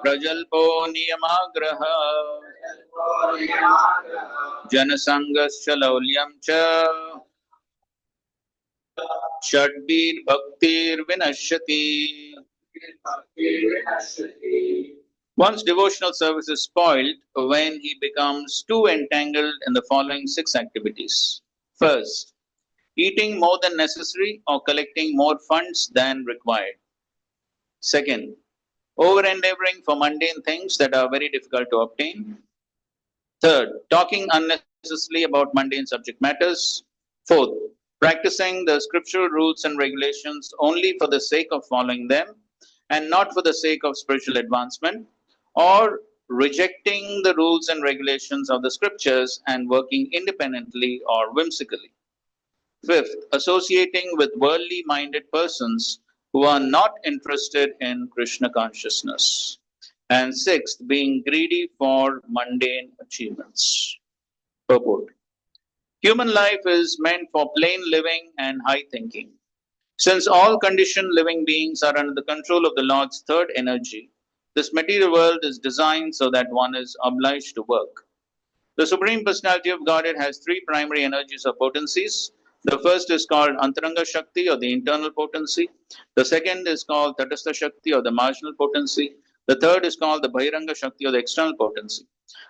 Prajalpo niyamagraha janasangascha laulyam cha Shadbir bhaktir vinashyati. One's devotional service is spoiled when he becomes too entangled in the following six activities. First, eating more than necessary or collecting more funds than required. Second, over endeavoring for mundane things that are very difficult to obtain. Third, talking unnecessarily about mundane subject matters. Fourth, practicing the scriptural rules and regulations only for the sake of following them and not for the sake of spiritual advancement, or rejecting the rules and regulations of the scriptures and working independently or whimsically. Fifth, associating with worldly minded persons who are not interested in Krishna consciousness. And sixth, being greedy for mundane achievements. Purport. Human life is meant for plain living and high thinking. Since all conditioned living beings are under the control of the Lord's third energy, this material world is designed so that one is obliged to work. The Supreme Personality of Godhead has three primary energies or potencies. The first is called Antaranga Shakti or the internal potency. The second is called Tatastha Shakti or the marginal potency. The third is called the Bahiranga Shakti or the external potency.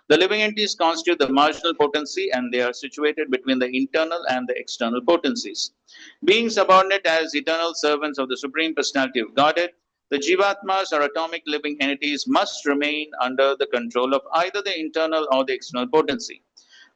The living entities constitute the marginal potency and they are situated between the internal and the external potencies. Being subordinate as eternal servants of the Supreme Personality of Godhead, the Jivatmas or atomic living entities must remain under the control of either the internal or the external potency.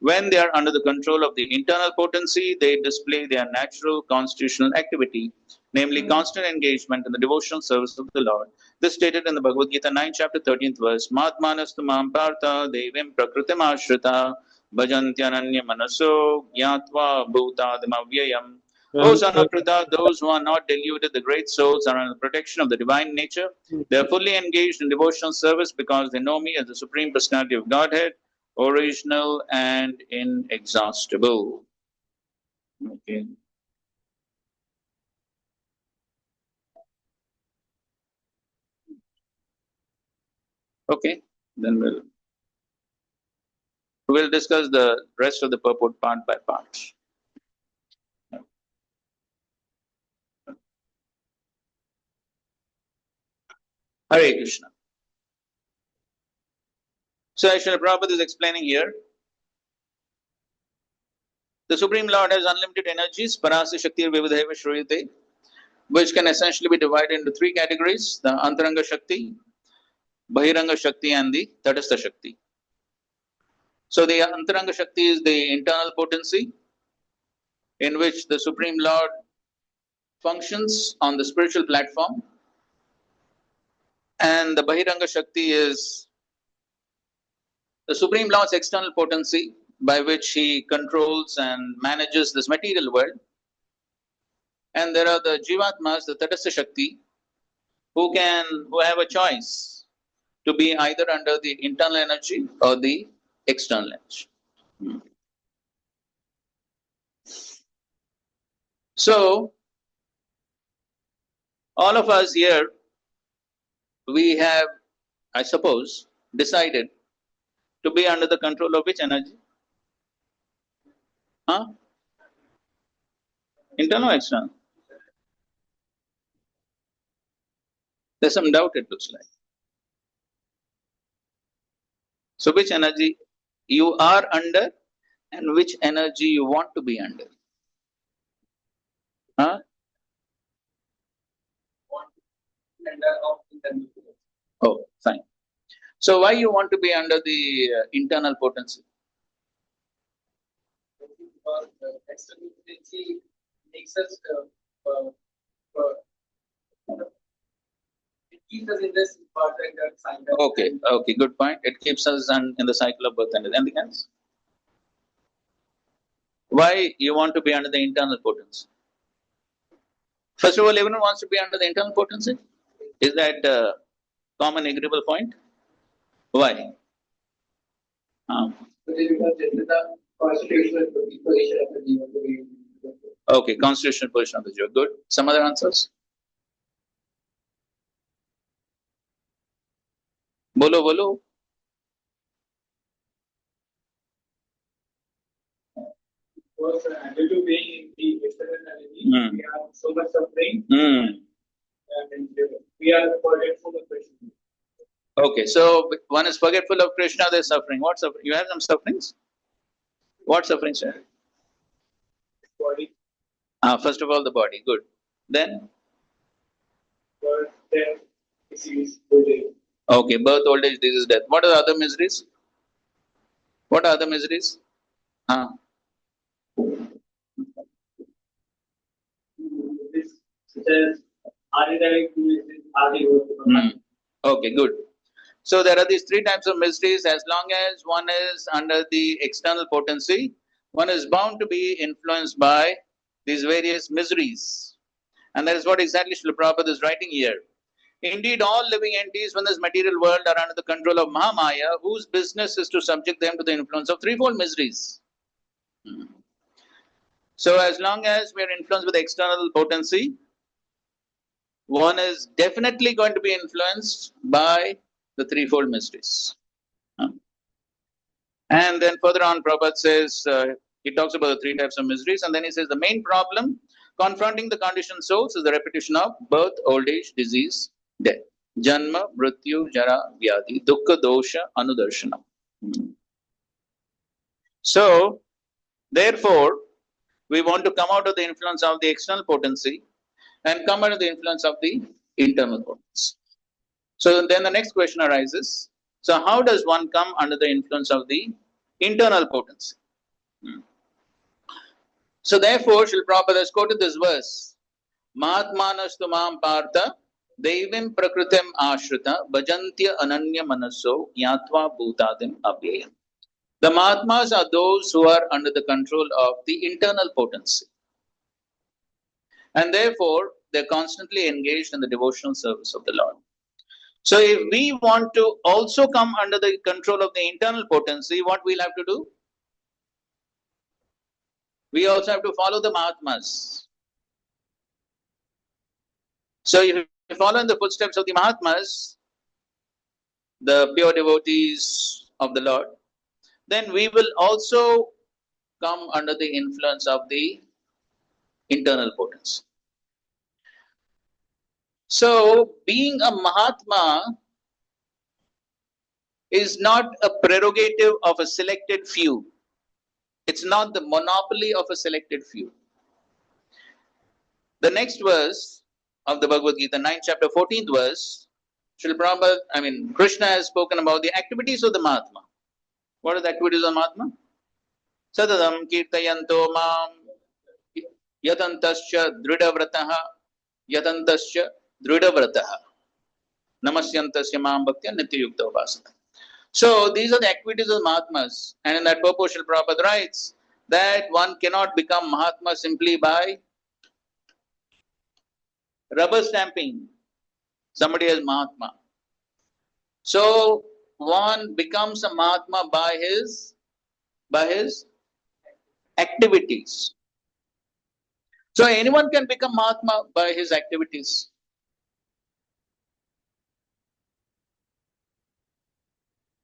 When they are under the control of the internal potency, they display their natural constitutional activity, namely constant engagement in the devotional service of the Lord. This stated in the Bhagavad Gita 9 chapter 13th verse, Matmanastu mam partha devim prakritim ashrita bhajantyananya manaso gyatva bhutadamavyayam. O son of Pritha, those who are not deluded, the great souls, are under the protection of the divine nature. They are fully engaged in devotional service because they know me as the Supreme Personality of Godhead, original and inexhaustible. Okay. Okay, then we'll discuss the rest of the purport part by part. Hare Krishna. So, as Srila Prabhupada is explaining here, the Supreme Lord has unlimited energies, Parasa Shakti Vivadhaiva Shruyate, which can essentially be divided into three categories: the Antaranga Shakti, Bahiranga Shakti, and the Tatastha Shakti. So, the Antaranga Shakti is the internal potency in which the Supreme Lord functions on the spiritual platform, and the Bahiranga Shakti is the Supreme Lord's external potency by which he controls and manages this material world. And there are the Jivatmas, the Tatastha Shakti, who have a choice to be either under the internal energy or the external energy. So, all of us here, we have, I suppose, decided to be under the control of which energy? Huh? Internal or external? There's some doubt, it looks like. So, which energy you are under and which energy you want to be under? Huh? Oh, fine. So, why you want to be under the internal potency? Because external potency makes us it keeps us in this perfect cycle. Okay, good point. It keeps us in the cycle of birth and death. Anything else? Why you want to be under the internal potency? First of all, everyone wants to be under the internal potency. Is that a common agreeable point? Why? Okay, constitutional position of the Jiva. Good. Some other answers? बोलो बोलो. Because due to being in the external reality, Hmm. we have so much suffering, Hmm. and we are forgetful of Krishna. Okay, so one is forgetful of Krishna, they're suffering. What suffering? You have some sufferings? What sufferings? Sir? Body, First of all, the body. Good. Then, birth, death, disease, old age. okay, birth, old age, disease, death. What are the other miseries? What are the miseries? Ah, This such as Adidavik is Adi. hmm. Okay, good. So there are these three types of miseries. As long as one is under the external potency, one is bound to be influenced by these various miseries. And that is what exactly Srila Prabhupada is writing here. Indeed, all living entities in this material world are under the control of Mahamaya, whose business is to subject them to the influence of threefold miseries. Hmm. So, as long as we are influenced with external potency, one is definitely going to be influenced by the threefold miseries. And then further on, Prabhupada says, he talks about the three types of miseries, and then he says the main problem confronting the conditioned souls is the repetition of birth, old age, disease, death. Janma, Mrityu, Jara, Vyadi, Dukkha, Dosha, Anudarshana. So, therefore, we want to come out of the influence of the external potency and come out of the influence of the internal potency. So, then the next question arises, so how does one come under the influence of the internal potency? So therefore, Srila Prabhupada has quoted this verse, Mahatmanastu mam partha devim prakritim ashrita bhajantya ananya manaso yatva bhutadim abhyayam. The Mahatmas are those who are under the control of the internal potency. And therefore, they're constantly engaged in the devotional service of the Lord. So if we want to also come under the control of the internal potency, what we'll have to do? We also have to follow the Mahatmas. So if we follow in the footsteps of the Mahatmas, the pure devotees of the Lord, then we will also come under the influence of the internal potency. So, being a Mahatma is not a prerogative of a selected few. It's not the monopoly of a selected few. The next verse of the Bhagavad Gita, 9th chapter, 14th verse, Krishna has spoken about the activities of the Mahatma. What are the activities of the Mahatma? Sadadam kirtayanto mam yatantascha dridhavrataha yatantascha dridhavrataha namasyantasya mam bhaktya nityayukta upasana. So these are the activities of the Mahatmas, and in that purpose, Srila Prabhupada writes that one cannot become Mahatma simply by rubber stamping. Somebody is Mahatma. So one becomes a Mahatma by his activities. So anyone can become Mahatma by his activities.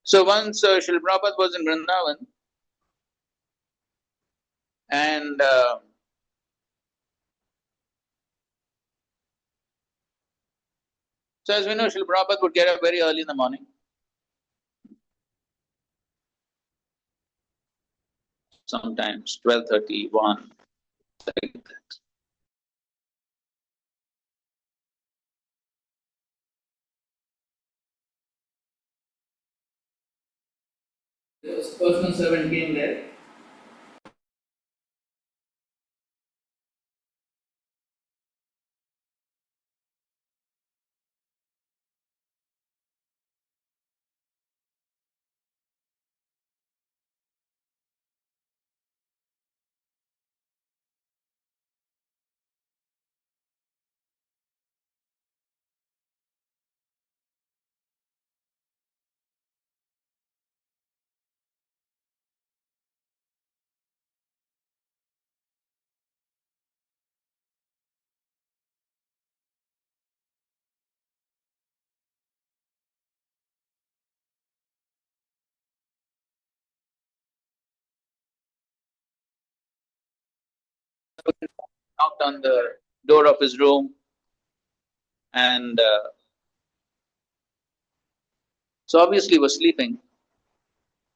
So once Srila Prabhupada was in Vrindavan, and so as we know, Srila Prabhupada would get up very early in the morning. Sometimes 12:30, 1, like that. This personal servant came there. knocked on the door of his room, and so obviously he was sleeping.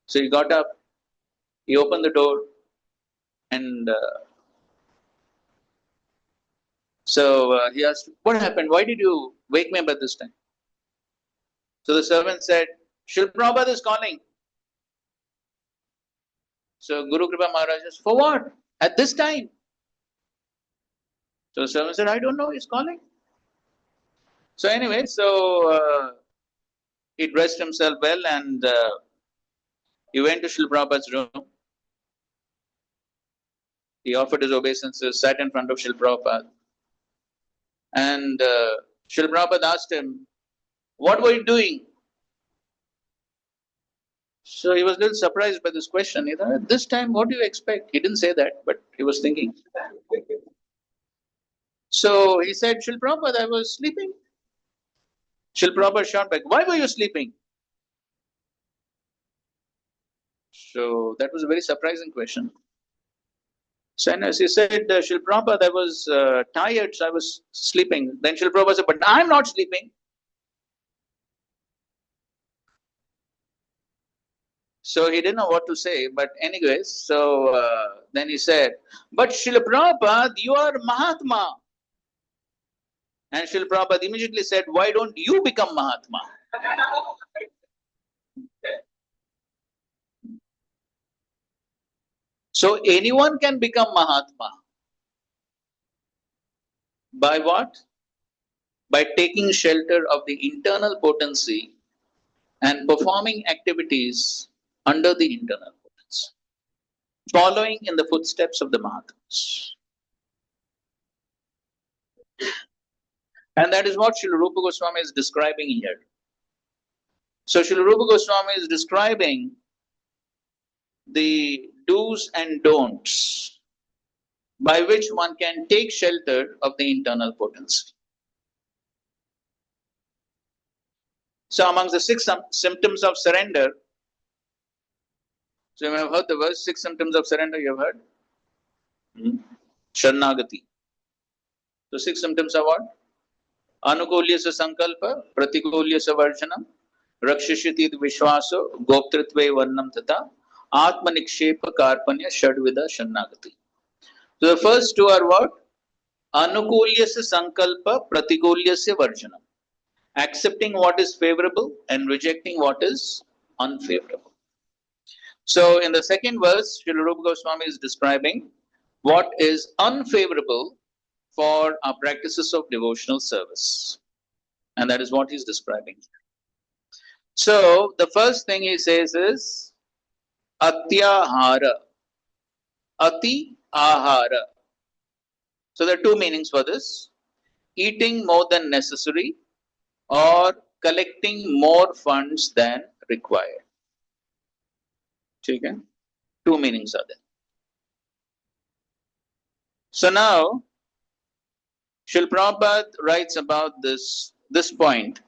So he got up, he opened the door, and he asked, "What happened? Why did you wake me up at this time?" So the servant said, "Shil Prabhupada is calling." So Guru Kripa Maharaj says, "For what? At this time?" So the servant said, "I don't know, he's calling." So anyway, he dressed himself well, and he went to Shil Prabhupada's room. He offered his obeisances, sat in front of Shil Prabhupada, and Shil Prabhupada asked him, "What were you doing?" So he was a little surprised by this question. He thought, "This time, what do you expect?" He didn't say that, but he was thinking. So he said, "Shil Prabhupada, I was sleeping." Shil Prabhupada shot back, "Why were you sleeping?" So that was a very surprising question. So as he said, "Shil Prabhupada, I was tired, so I was sleeping." Then Shil Prabhupada said, "But I'm not sleeping." So he didn't know what to say, but anyways, then he said, "But Srila Prabhupada, you are Mahatma." And Srila Prabhupada immediately said, "Why don't you become Mahatma?" So anyone can become Mahatma. By what? By taking shelter of the internal potency and performing activities under the internal potency, following in the footsteps of the Mahatmas. And that is what Srila Rupa Goswami is describing here. So Srila Rupa Goswami is describing the do's and don'ts by which one can take shelter of the internal potency. So amongst the six symptoms of surrender, so you have heard the verse, six symptoms of surrender, you have heard? Sharnagati. So six symptoms are what? Anukulyasa sankalpa, pratikulyasa varjanam, rakshishiti vishwaso, goptritve varnam tata, atma nikshepa karpanya shadvida sharnagati. So the first two are what? Anukulyasya sankalpa, pratikulyasya varjanam. Accepting what is favorable and rejecting what is unfavorable. So in the second verse, Srila Rupa Goswami is describing what is unfavorable for our practices of devotional service. And that is what he's describing. So the first thing he says is atyahara. Ati ahara. So there are two meanings for this. Eating more than necessary or collecting more funds than required. Okay? Two meanings are there. So now, Srila Prabhupada writes about this point.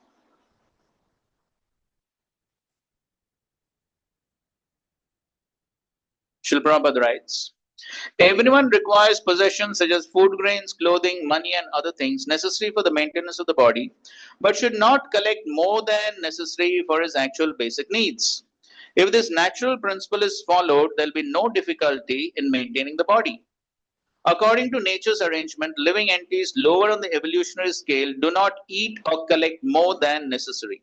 Srila Prabhupada writes, everyone requires possessions such as food grains, clothing, money, and other things necessary for the maintenance of the body, but should not collect more than necessary for his actual basic needs. If this natural principle is followed, there will be no difficulty in maintaining the body. According to nature's arrangement, living entities lower on the evolutionary scale do not eat or collect more than necessary.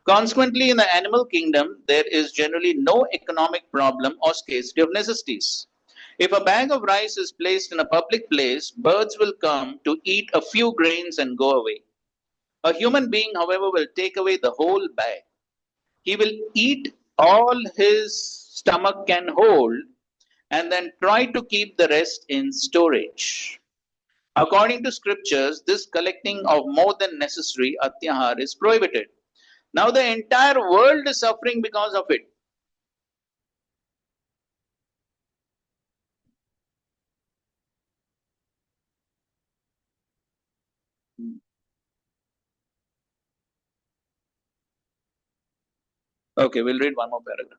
Consequently, in the animal kingdom, there is generally no economic problem or scarcity of necessities. If a bag of rice is placed in a public place, birds will come to eat a few grains and go away. A human being, however, will take away the whole bag. He will eat all his stomach can hold and then try to keep the rest in storage. According to scriptures, this collecting of more than necessary atyahar is prohibited. Now the entire world is suffering because of it. Okay, we'll read one more paragraph.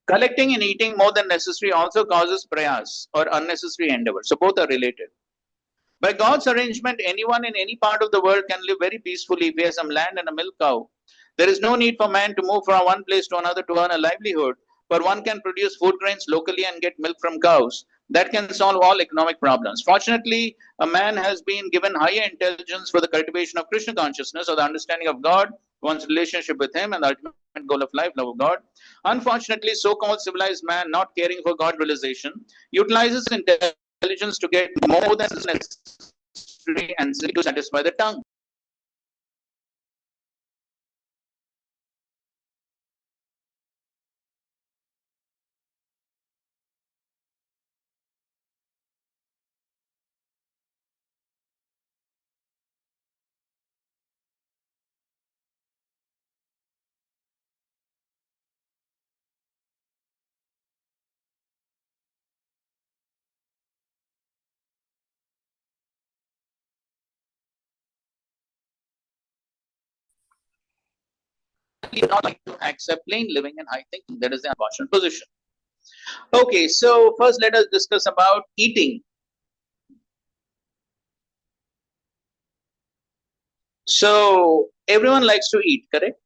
Collecting and eating more than necessary also causes prayas or unnecessary endeavor. So both are related. By God's arrangement, anyone in any part of the world can live very peacefully if he has some land and a milk cow. There is no need for man to move from one place to another to earn a livelihood, for one can produce food grains locally and get milk from cows. That can solve all economic problems. Fortunately, a man has been given higher intelligence for the cultivation of Krishna consciousness or the understanding of God, one's relationship with Him, and the ultimate goal of life, love of God. Unfortunately, so called civilized man, not caring for God realization, utilizes intelligence to get more than necessary and simply to satisfy the tongue. We are not going to accept plain living and high thinking. That is the unfortunate position. Okay, so first let us discuss about eating. So everyone likes to eat, correct?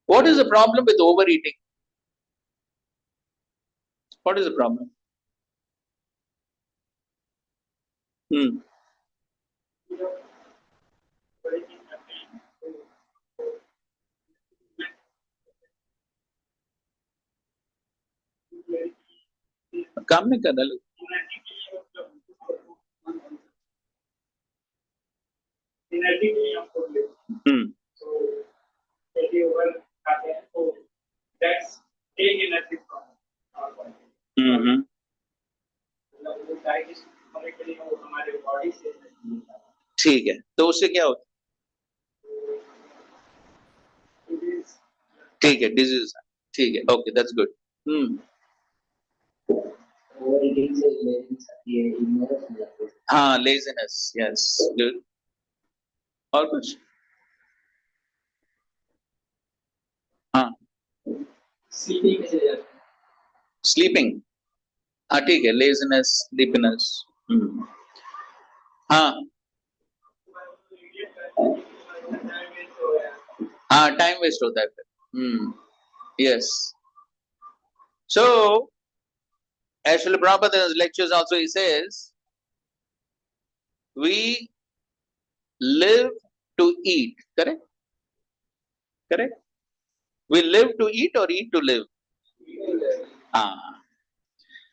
What is the problem with overeating? What is the problem? Hmm. काम नहीं करना लोग. Hmm. Mm-hmm. ठीक है, तो उससे क्या होता है? ठीक है, डिजीज. ठीक है, ओके, दैट्स गुड. हाँ, लेजीनेस, यस, गुड. और कुछ? हाँ, स्लीपिंग. हाँ, ठीक है, लेजीनेस, स्लीपीनेस. हाँ, हाँ, टाइम वेस्ट होता है फिर. Yes. So, as Srila Prabhupada in his lectures also he says, we live to eat, correct? Correct? We live to eat or eat to live? Ah.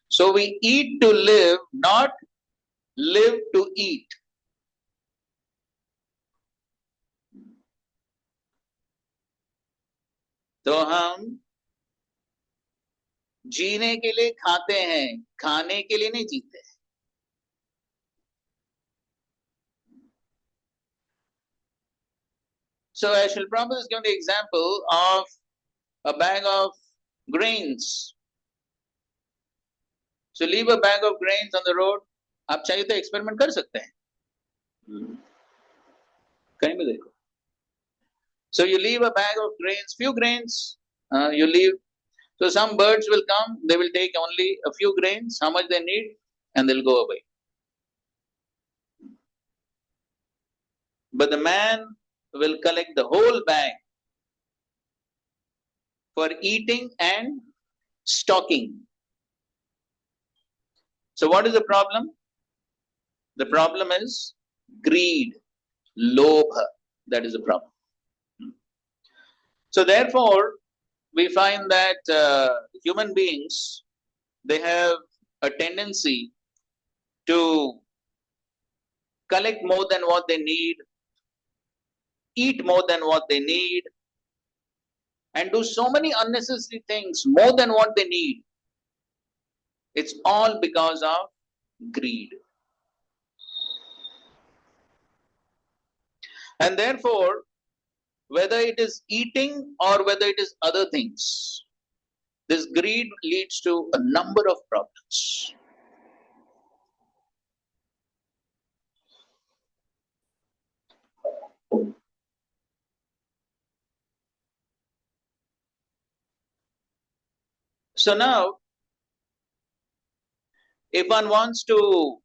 So we eat to live, not live to eat. तो हम जीने के लिए खाते हैं, खाने के लिए नहीं जीते. So as Srila Prabhupada is giving the example of a bag of grains. So leave a bag of grains on the road. आप चाहिए तो एक्सपेरिमेंट कर सकते हैं. कहीं भी देखो. So you leave a bag of grains, few grains, you leave. So some birds will come, they will take only a few grains, how much they need, and they'll go away. But the man will collect the whole bag for eating and stocking. So what is the problem? The problem is greed, lobha. That is the problem. So therefore, we find that human beings, they have a tendency to collect more than what they need, eat more than what they need, and do so many unnecessary things more than what they need. It's all because of greed. And therefore, whether it is eating or whether it is other things, this greed leads to a number of problems. So now, if one wants to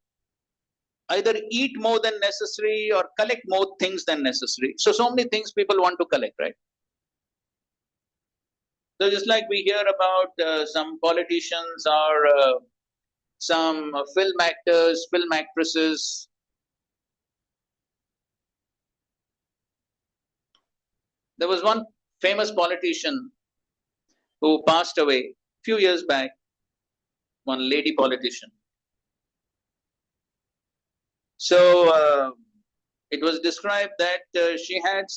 either eat more than necessary or collect more things than necessary. So many things people want to collect, right? So just like we hear about some politicians or some film actors, film actresses. There was one famous politician who passed away a few years back, one lady politician. So it was described that she had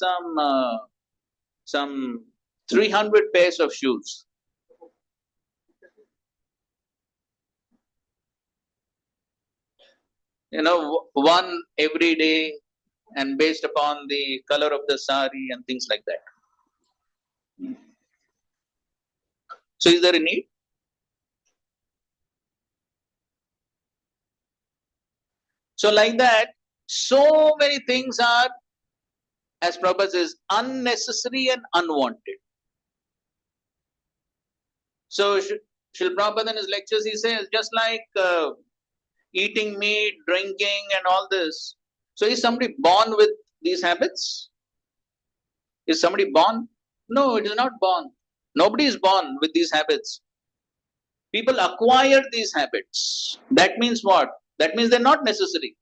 some 300 pairs of shoes. One every day, and based upon the color of the sari and things like that. So is there a need? So like that, so many things are, as Prabhupada says, unnecessary and unwanted. So Srila Prabhupada in his lectures, he says, just like eating meat, drinking and all this. So is somebody born with these habits? Is somebody born? No, it is not born. Nobody is born with these habits. People acquire these habits. That means what? That means they're not necessary.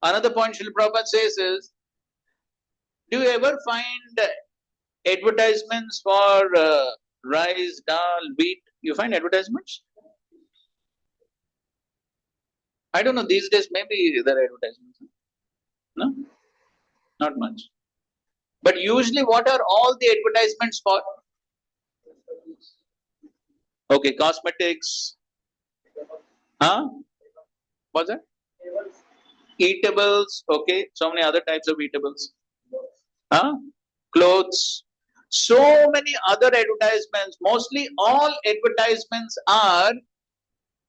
Another point Srila Prabhupada says is, do you ever find advertisements for rice, dal, wheat? You find advertisements? I don't know, these days maybe there are advertisements. No? Not much. But usually what are all the advertisements for? Okay, cosmetics. Huh? What's that? Eatables. Okay, so many other types of eatables. Huh? Clothes. So many other advertisements. Mostly all advertisements are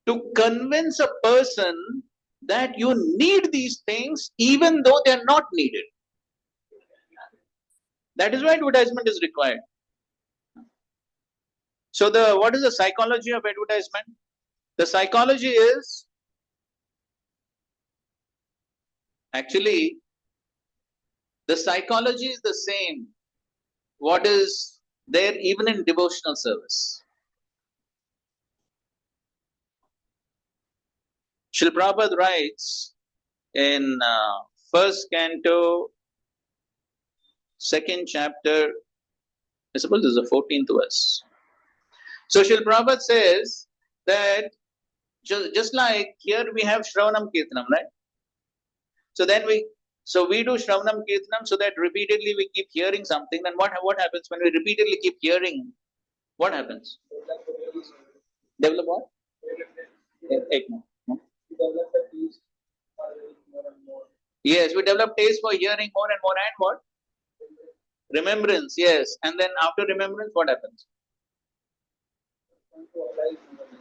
to convince a person that you need these things even though they are not needed. That is why advertisement is required. So what is the psychology of advertisement? The psychology is actually the psychology is the same what is there even in devotional service. Srila Prabhupada writes in first canto, second chapter, I suppose this is the 14th verse. So Srila Prabhupada says that just like here we have Shravanam Kirtanam, right? So we do Shravanam Kirtanam so that repeatedly we keep hearing something. Then what happens when we repeatedly keep hearing? What happens? Develop what? Yes, we develop taste for hearing more and more, and what? Remembrance, yes. And then after remembrance, what happens?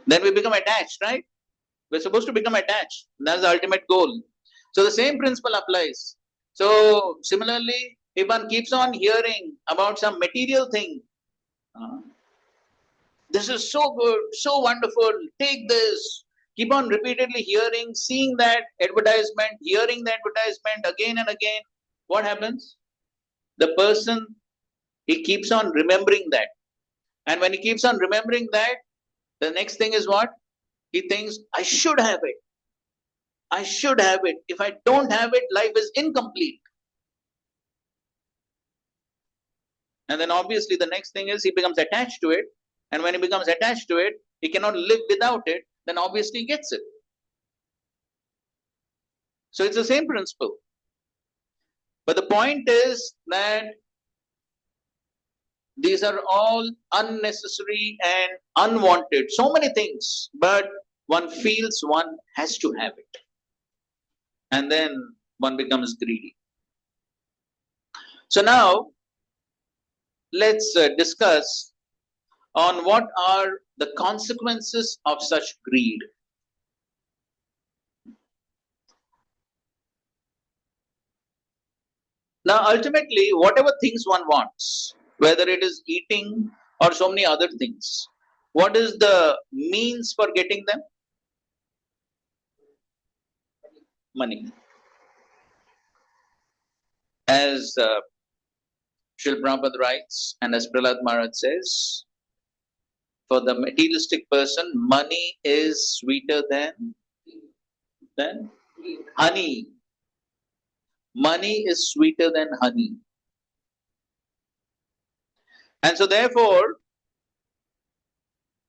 Then we become attached, right? We're supposed to become attached. That's the ultimate goal. So the same principle applies. So similarly, if one keeps on hearing about some material thing, this is so good, so wonderful, take this. Keep on repeatedly hearing, seeing that advertisement, hearing the advertisement again and again. What happens? The person, he keeps on remembering that. And when he keeps on remembering that, the next thing is what? He thinks, I should have it. I should have it. If I don't have it, life is incomplete. And then obviously the next thing is he becomes attached to it. And when he becomes attached to it, he cannot live without it. Then obviously he gets it. So it's the same principle. But the point is that these are all unnecessary and unwanted. So many things. But one feels one has to have it. And then one becomes greedy. So now, let's discuss on what are the consequences of such greed. Now, ultimately, whatever things one wants, whether it is eating or so many other things, What is the means for getting them? Money. As Srila Prabhupada writes, and as Prahlad Maharaj says, for the materialistic person, money is sweeter than honey. Money is sweeter than honey. And so therefore,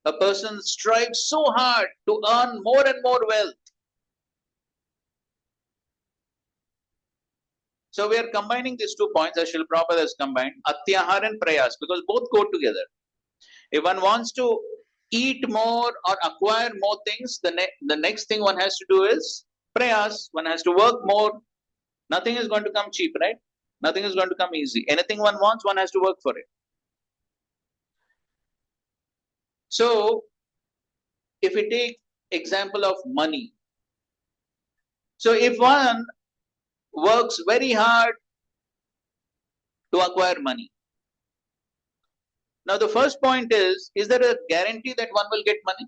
a person strives so hard to earn more and more wealth. So we are combining these 2 points as Srila Prabhupada has combined, Atyahar and Prayas, because both go together. If one wants to eat more or acquire more things, the next thing one has to do is Prayas. One has to work more. Nothing is going to come cheap, right? Nothing is going to come easy. Anything one wants, one has to work for it. So, if we take example of money, so if one works very hard to acquire money, now the first point is there a guarantee that one will get money?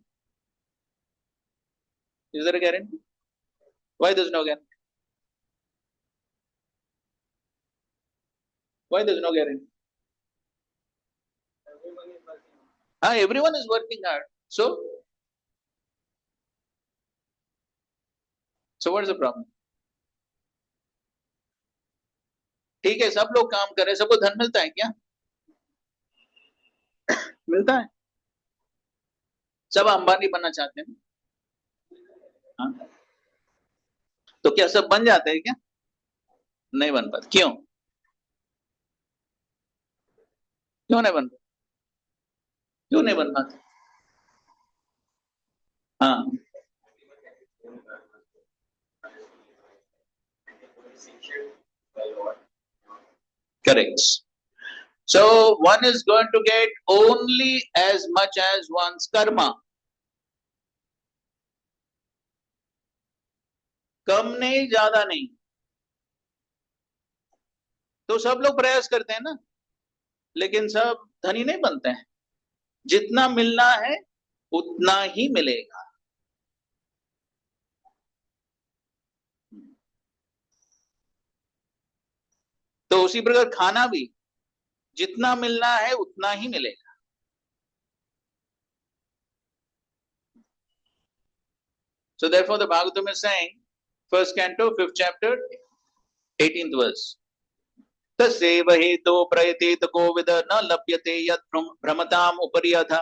Is there a guarantee? Why there's no guarantee? Why there's no guarantee? Everyone is working hard. So what is the problem? ठीक है, सब लोग काम कर रहे हैं, सबको धन मिलता है क्या? मिलता है? सब अंबानी बनना चाहते हैं? हाँ? तो क्या सब बन जाते हैं क्या? नहीं बन पाते. क्यों? क्यों नहीं बन पाते? क्यों नहीं बन पाते? हाँ. Correct. So one is going to get only as much as one's karma. कम नहीं, ज्यादा नहीं. तो सब लोग प्रयास करते हैं ना, लेकिन सब धनी नहीं बनते हैं. जितना मिलना है उतना ही मिलेगा. तो उसी प्रकार खाना भी जितना मिलना है उतना ही मिलेगा. So therefore the Bhagavatam is saying, first canto, 5th chapter, 18th verse. तस्यैव हेतो प्रयतेत कोविद न लभ्यते यत् भ्रमताम उपरियथा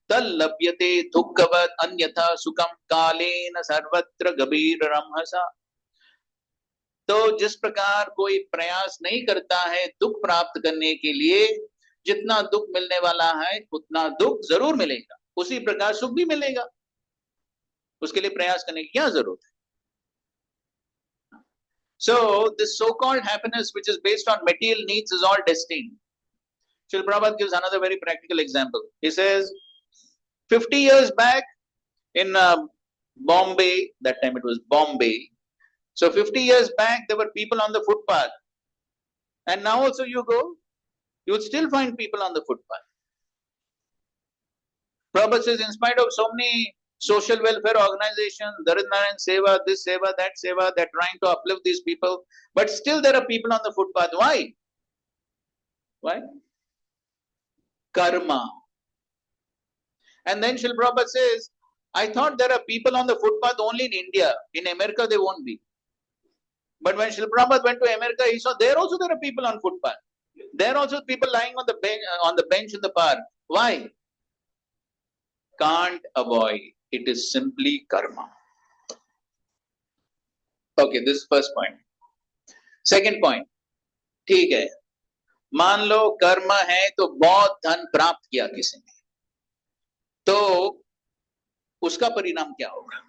तल्लभ्यते दुःखवत् अन्यथा सुखम कालेन सर्वत्र गभीर रमहसा. तो जिस प्रकार कोई प्रयास नहीं करता है दुख प्राप्त करने के लिए, जितना दुख मिलने वाला है उतना दुख जरूर मिलेगा, उसी प्रकार सुख भी मिलेगा. उसके लिए प्रयास करने की क्या जरूरत है? So this so-called happiness which is based on material needs is all destined. Srila Prabhupada gives another very practical example. He says, 50 years back in Bombay, that time it was Bombay. So 50 years back there were people on the footpath. And now also you go, you would still find people on the footpath. Prabhupada says, in spite of so many social welfare organizations, Darit Narayan Seva, this Seva, that Seva, they're trying to uplift these people, but still there are people on the footpath. Why? Why? Karma. And then Srila Prabhupada says, I thought there are people on the footpath only in India. In America they won't be. But when Srila Prabhupada went to America, he saw there also there are people on footpath. There are also people lying on the bench in the park. Why? Can't avoid. It is simply karma. Okay, this is first point. Second point. ठीक है, मान लो कर्म है तो बहुत धन प्राप्त किया किसी ने, तो उसका परिणाम क्या होगा?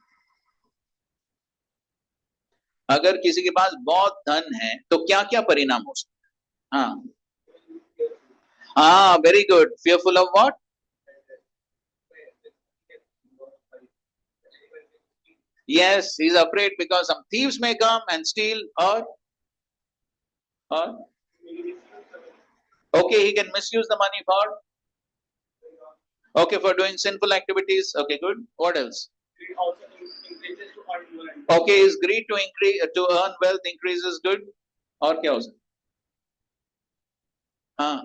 अगर किसी के पास बहुत धन है तो क्या क्या परिणाम हो सकता है? हाँ, very good. Fearful of what? Yes, he's afraid because some thieves may come and steal, or okay, he can misuse the money for Okay, for doing sinful activities. Okay, good. What else? Greed also increases to earn wealth. Okay, is greed to increase to earn wealth increases good? और क्या हो सकता? हाँ.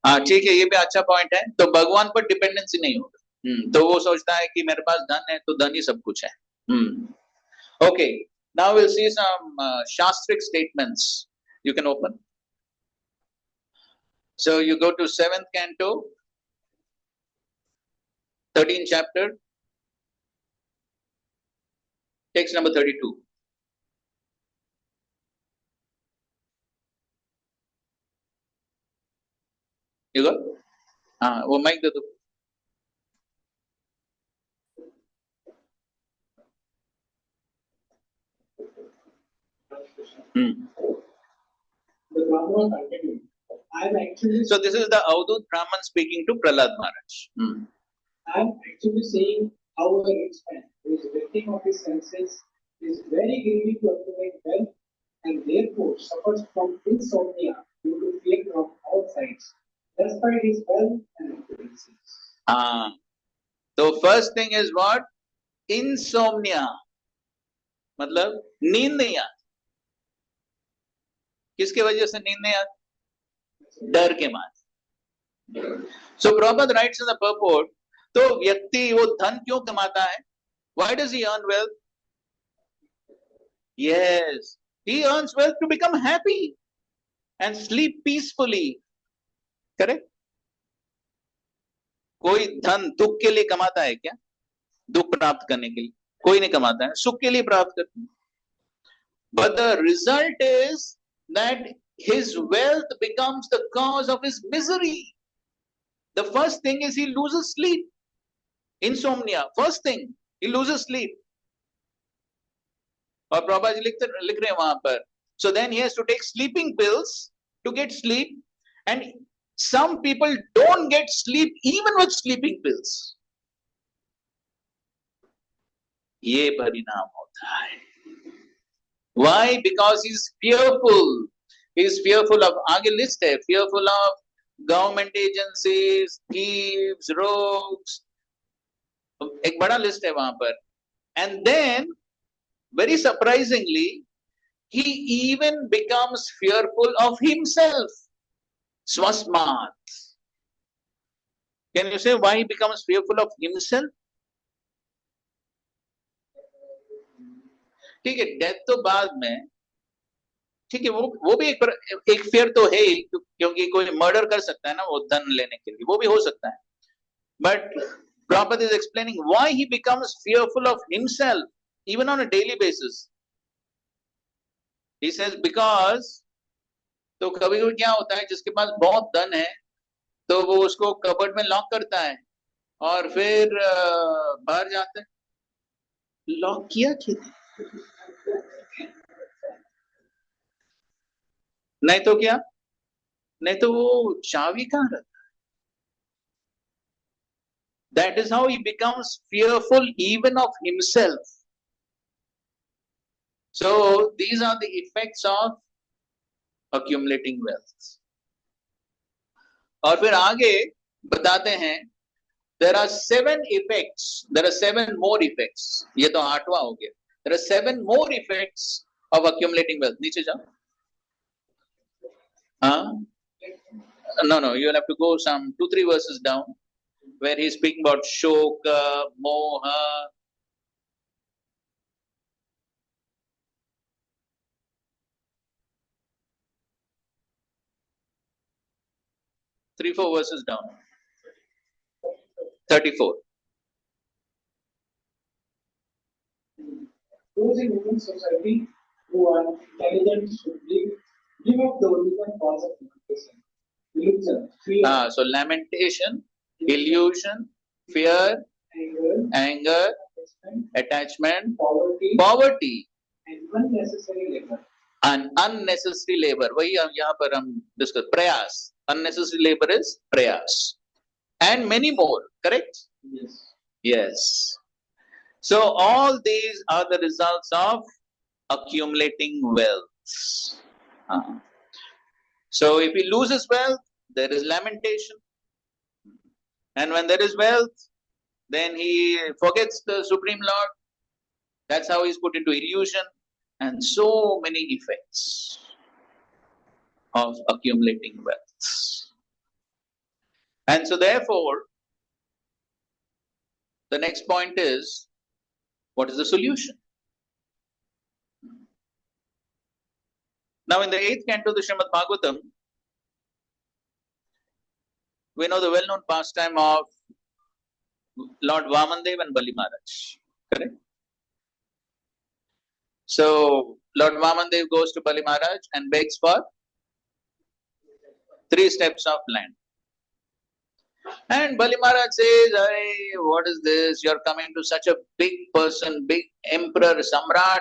हाँ ठीक है, ये भी अच्छा पॉइंट है. तो भगवान पर डिपेंडेंसी नहीं होगा. तो वो सोचता है कि मेरे पास धन है तो धन ही सब कुछ है. Okay, now we'll see some shastric statements. You can open. So you go to 7th canto, 13th chapter, text number 32. You got? वो mic दे दो. The Brahmana continued. I am actually. So this is the Avadut Brahman speaking to Prahlad Maharaj. I am actually saying how a rich man who is victim of his senses is very greedy to accumulate wealth and therefore suffers from insomnia due to fear from all sides, despite his wealth and opulences. So first thing is what? Insomnia. मतलब नींद नहीं आती. किसके वजह से नींद नहीं आती? डर के मारे. So Prabhupada writes in the purport, तो व्यक्ति वो धन क्यों कमाता है? Why does he earn wealth? Yes, he earns wealth to become happy and sleep peacefully. Correct? कोई धन दुख के लिए कमाता है क्या? दुख प्राप्त करने के लिए कोई नहीं कमाता है, सुख के लिए प्राप्त करते हैं. But the result is that his wealth becomes the cause of his misery. The first thing is he loses sleep. Insomnia. First thing, he loses sleep. और प्रभा जी लिख रहे हैं वहां पर. So then he has to take sleeping pills to get sleep, and some people don't get sleep even with sleeping pills. ये परिणाम होता है. Why? Because he's fearful. He's fearful of, आगे लिस्ट है, fearful of government agencies, thieves, rogues. एक बड़ा list है वहां पर. And then very surprisingly, he even becomes fearful of himself. Swasmat. Can you say why he becomes fearful of himself? ठीक है, death तो बाद में. ठीक है, वो भी एक fear तो है, क्योंकि कोई मर्डर कर सकता है ना वो धन लेने के लिए, वो भी हो सकता है. But Prabhupada is explaining why he becomes fearful of himself even on a daily basis. He says because, तो कभी कभी क्या होता है, जिसके पास बहुत धन है तो वो उसको कबर्ड में लॉक करता है और फिर बाहर जाता है. लॉक किया क्यों? नहीं तो क्या, नहीं तो वो चाबी कहाँ रखता है? That is how he becomes fearful even of himself. So these are the effects of accumulating wealth. और फिर आगे बताते हैं, there are 7 effects, there are 7 more effects. ये तो 8वां हो गया. There are 7 more effects of accumulating wealth. नीचे जाओ. No, you'll have to go some 2-3 verses down where he's speaking about shoka, moha. Three, 4 verses down. 34. Those in human society who are intelligent should give up the original cause of lamentation. Illusion, fear. So lamentation, illusion, fear, anger, attachment, poverty, and unnecessary labor. And unnecessary labor. वही यहाँ पर हम discuss. प्रयास. Unnecessary labor is प्रयास. And many more. Correct? Yes. Yes. So all these are the results of accumulating wealth. So if he loses wealth, there is lamentation. And when there is wealth, then he forgets the Supreme Lord. That's how he's put into illusion. And so many effects of accumulating wealth. And so therefore, the next point is, what is the solution? Now in the 8th canto of the Srimad Bhagavatam, we know the well-known pastime of Lord Vamandev and Bali Maharaj. Correct? So Lord Vamandev goes to Bali Maharaj and begs for 3 steps of land. And Bali Maharaj says, "Hey, what is this? You're coming to such a big person, big emperor, samrat,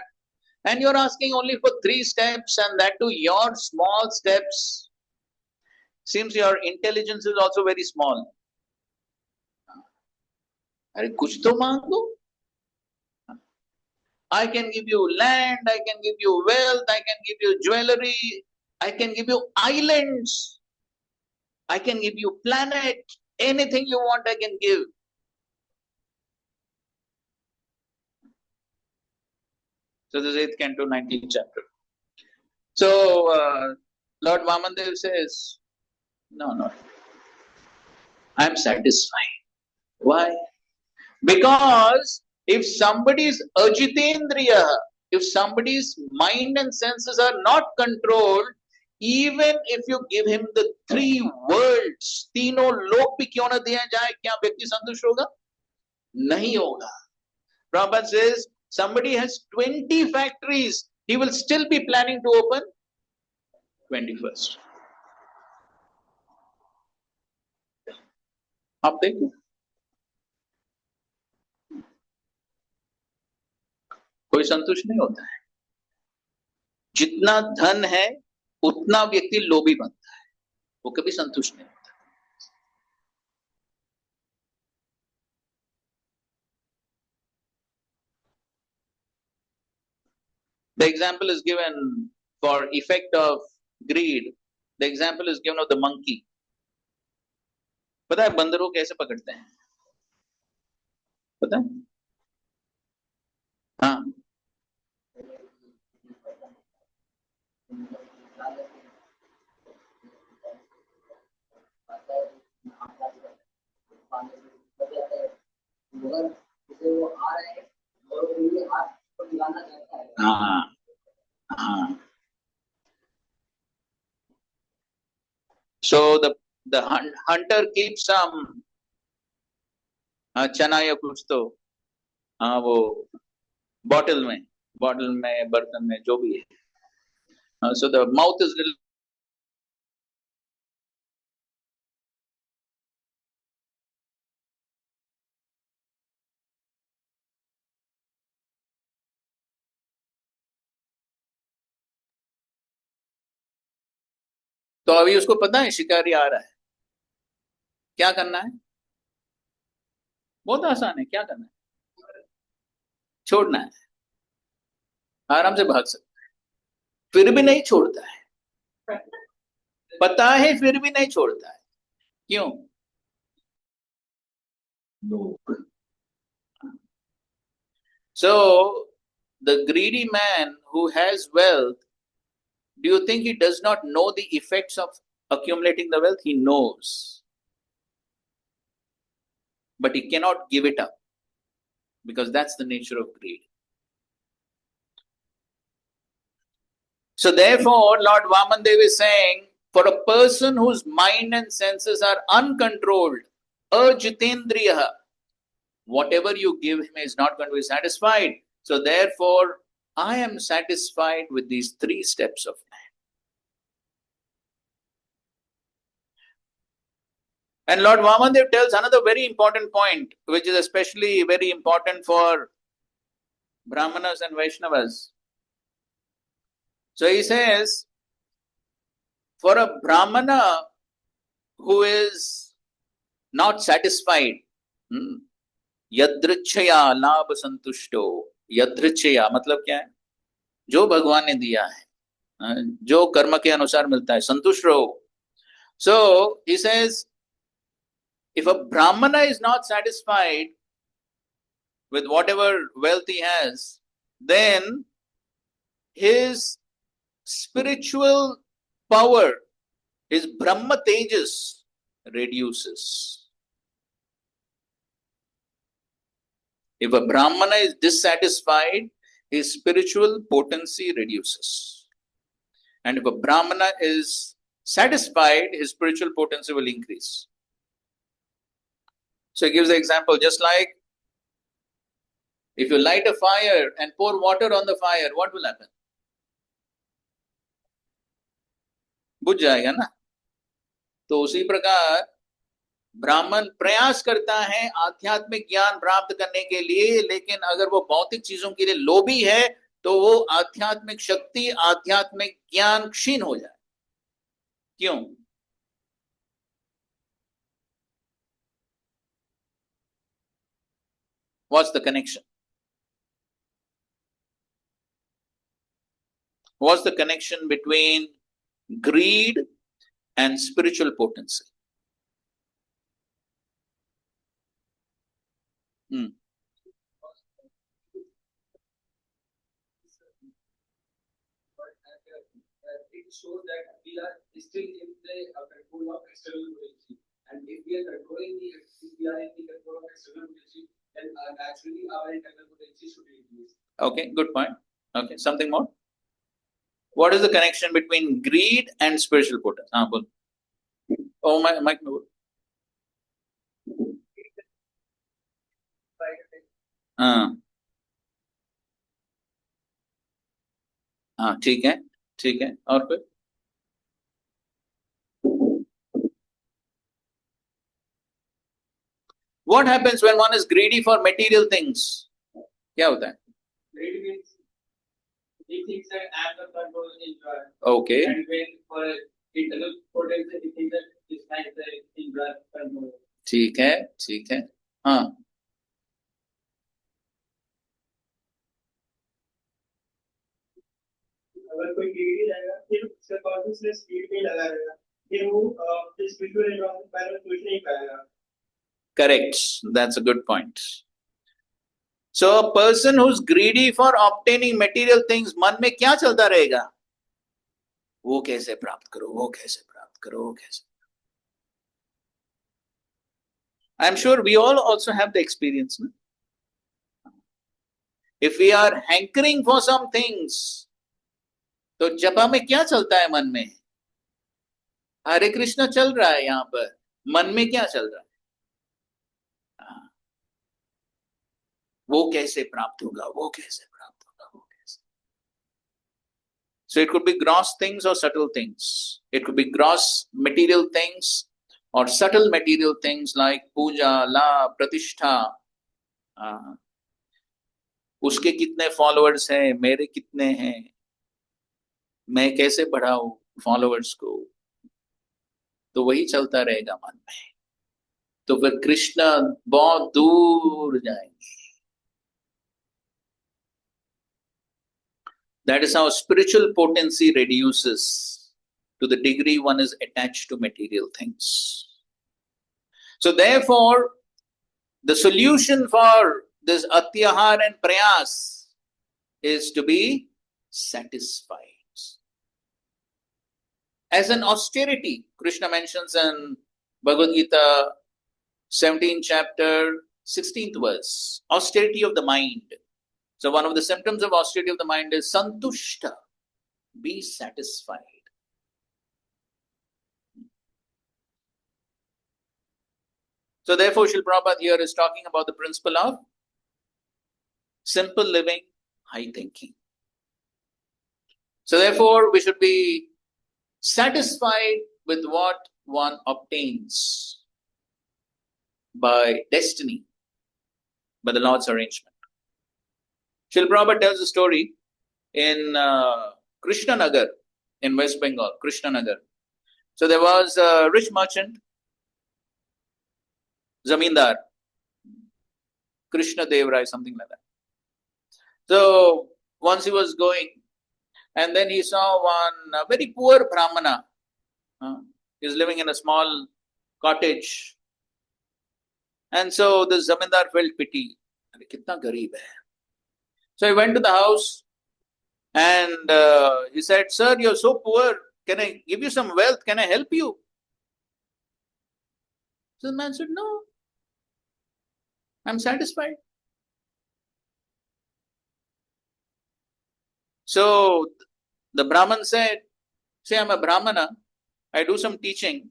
and you're asking only for 3 steps, and that too your small steps. Seems your intelligence is also very small. अरे कुछ तो मांगो. I can give you land, I can give you wealth, I can give you jewelry, I can give you islands, I can give you planet, anything you want I can give." So this is 8th canto, 19th chapter. So Lord Vamandev says, no, I am satisfied. Why? Because if somebody's ajitendriya, if somebody's mind and senses are not controlled, even if you give him the 3 worlds, तीनों लोक भी क्यों ना दिया जाए, क्या व्यक्ति संतुष्ट होगा? नहीं होगा. Prabhupada says, somebody has 20 factories, he will still be planning to open 21st. आप देखो, कोई संतुष्ट नहीं होता है. जितना धन है उतना व्यक्ति लोभी बनता है, वो कभी संतुष्ट नहीं होता. The example is given for effect of greed. The example is given of the monkey. पता है बंदरों कैसे पकड़ते हैं? पता है? हाँ. हाँ. हाँ. So the hunter keeps some चना या कुछ तो वो बॉटल में बर्तन में जो भी है. So the mouth is little. तो अभी उसको पता है शिकारी आ रहा है, क्या करना है? बहुत आसान है. क्या करना है? छोड़ना है. आराम से भाग सकता है, फिर भी नहीं छोड़ता है. पता है फिर भी नहीं छोड़ता है. क्यों? So the greedy man who has wealth, do you think he does not know the effects of accumulating the wealth? He knows, but he cannot give it up, because that's the nature of greed. So therefore, Lord Vamandev is saying, for a person whose mind and senses are uncontrolled, ajitendriya, whatever you give him is not going to be satisfied. So therefore, I am satisfied with these 3 steps of man. And Lord Vamandev tells another very important point, which is especially very important for Brahmanas and Vaishnavas. So he says, for a Brahmana who is not satisfied, यदृच्छया लाभ संतुष्टो. यदृच्छया मतलब क्या है? जो भगवान ने दिया है जो कर्म के अनुसार मिलता है, संतुष्ट रहो. So he says, if a brahmana is not satisfied with whatever wealth he has, then his spiritual power, his Brahma Tejas reduces. If a Brahmana is dissatisfied, his spiritual potency reduces. And if a Brahmana is satisfied, his spiritual potency will increase. So he gives the example, just like if you light a fire and pour water on the fire, what will happen? बुझ जाएगा ना. तो उसी प्रकार ब्राह्मण प्रयास करता है आध्यात्मिक ज्ञान प्राप्त करने के लिए, लेकिन अगर वो भौतिक चीजों के लिए लोभी है तो वो आध्यात्मिक शक्ति, आध्यात्मिक ज्ञान क्षीण हो जाए. क्यों? What's the connection? What's the connection between greed and spiritual potency? It shows that we are still in the control of external potency, and if we are controlling the, if we are in the control of external potency, then naturally our internal potency should reduce. Okay, good point. Okay, something more? What is the connection between greed and spiritual potency? Oh, Mike. ठीक है, ठीक है. और फिर what happens when one is greedy for material things? क्या होता है? Greed means he thinks that I am the control in God. Okay. And when for internal potency, he thinks that it's like the in God control. ठीक है, ठीक है. हाँ. अगर कोई greedy रहेगा, फिर उसका consciousness greed में लगा रहेगा, फिर वो spiritual environment में कुछ नहीं पाएगा. Correct. That's a good point. So a person who's greedy for obtaining material things, मन में क्या चलता रहेगा? वो कैसे प्राप्त करो, वो कैसे प्राप्त करो, वो कैसे. I'm sure we all also have the experience. No? If we are hankering for some things, तो जपा में क्या चलता है मन में? हरे कृष्ण चल रहा है यहाँ पर, मन में क्या चल रहा है? वो कैसे प्राप्त होगा, वो कैसे प्राप्त होगा, वो कैसे. So it could be gross things or subtle things. It could be gross material things or subtle material things like puja, la, pratishtha. उसके कितने फॉलोअर्स हैं, मेरे कितने हैं, मैं कैसे बढ़ाऊं फॉलोअर्स को, तो वही चलता रहेगा मन में. तो फिर कृष्ण बहुत दूर जाएंगे. That is how spiritual potency reduces to the degree one is attached to material things. So therefore, the solution for this atyahar and prayas is to be satisfied. As an austerity, Krishna mentions in Bhagavad Gita, 17th chapter, 16th verse, austerity of the mind. So one of the symptoms of austerity of the mind is santushta, be satisfied. So therefore, Srila Prabhupada here is talking about the principle of simple living, high thinking. So therefore, we should be satisfied with what one obtains by destiny, by the Lord's arrangement. Srila Prabhupada tells a story in Krishnanagar in West Bengal, Krishnanagar. So there was a rich merchant, Zamindar, Krishna Dev Rai, something like that. So once he was going, And then he saw one very poor Brahmana. He's living in a small cottage. And so the zamindar felt pity. अरे कितना गरीब है. So he went to the house and he said, "Sir, you're so poor. Can I give you some wealth? Can I help you?" So the man said, "No, I'm satisfied." So the Brahman said, "Say, I'm a Brahmana. I do some teaching.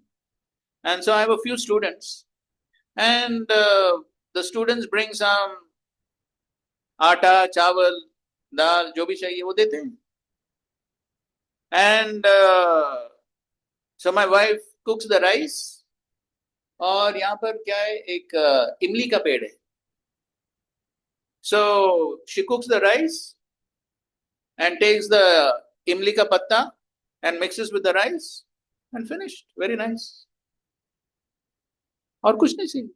And so I have a few students. And the students bring some आटा चावल दाल जो भी चाहिए वो देते हैं. And so my wife cooks the rice. और यहाँ पर क्या है, एक इमली का पेड़ है. So she cooks the rice and takes the imli ka patta and mixes with the rice and finished. Very nice. और कुछ नहीं चाहिए.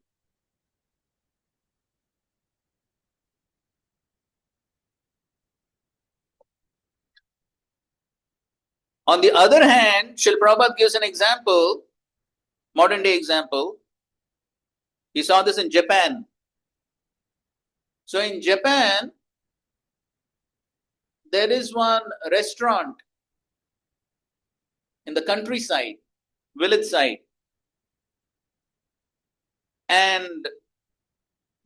On the other hand, Srila Prabhupada gives an example, modern day example. He saw this in Japan. So in Japan, there is one restaurant in the countryside, village side, and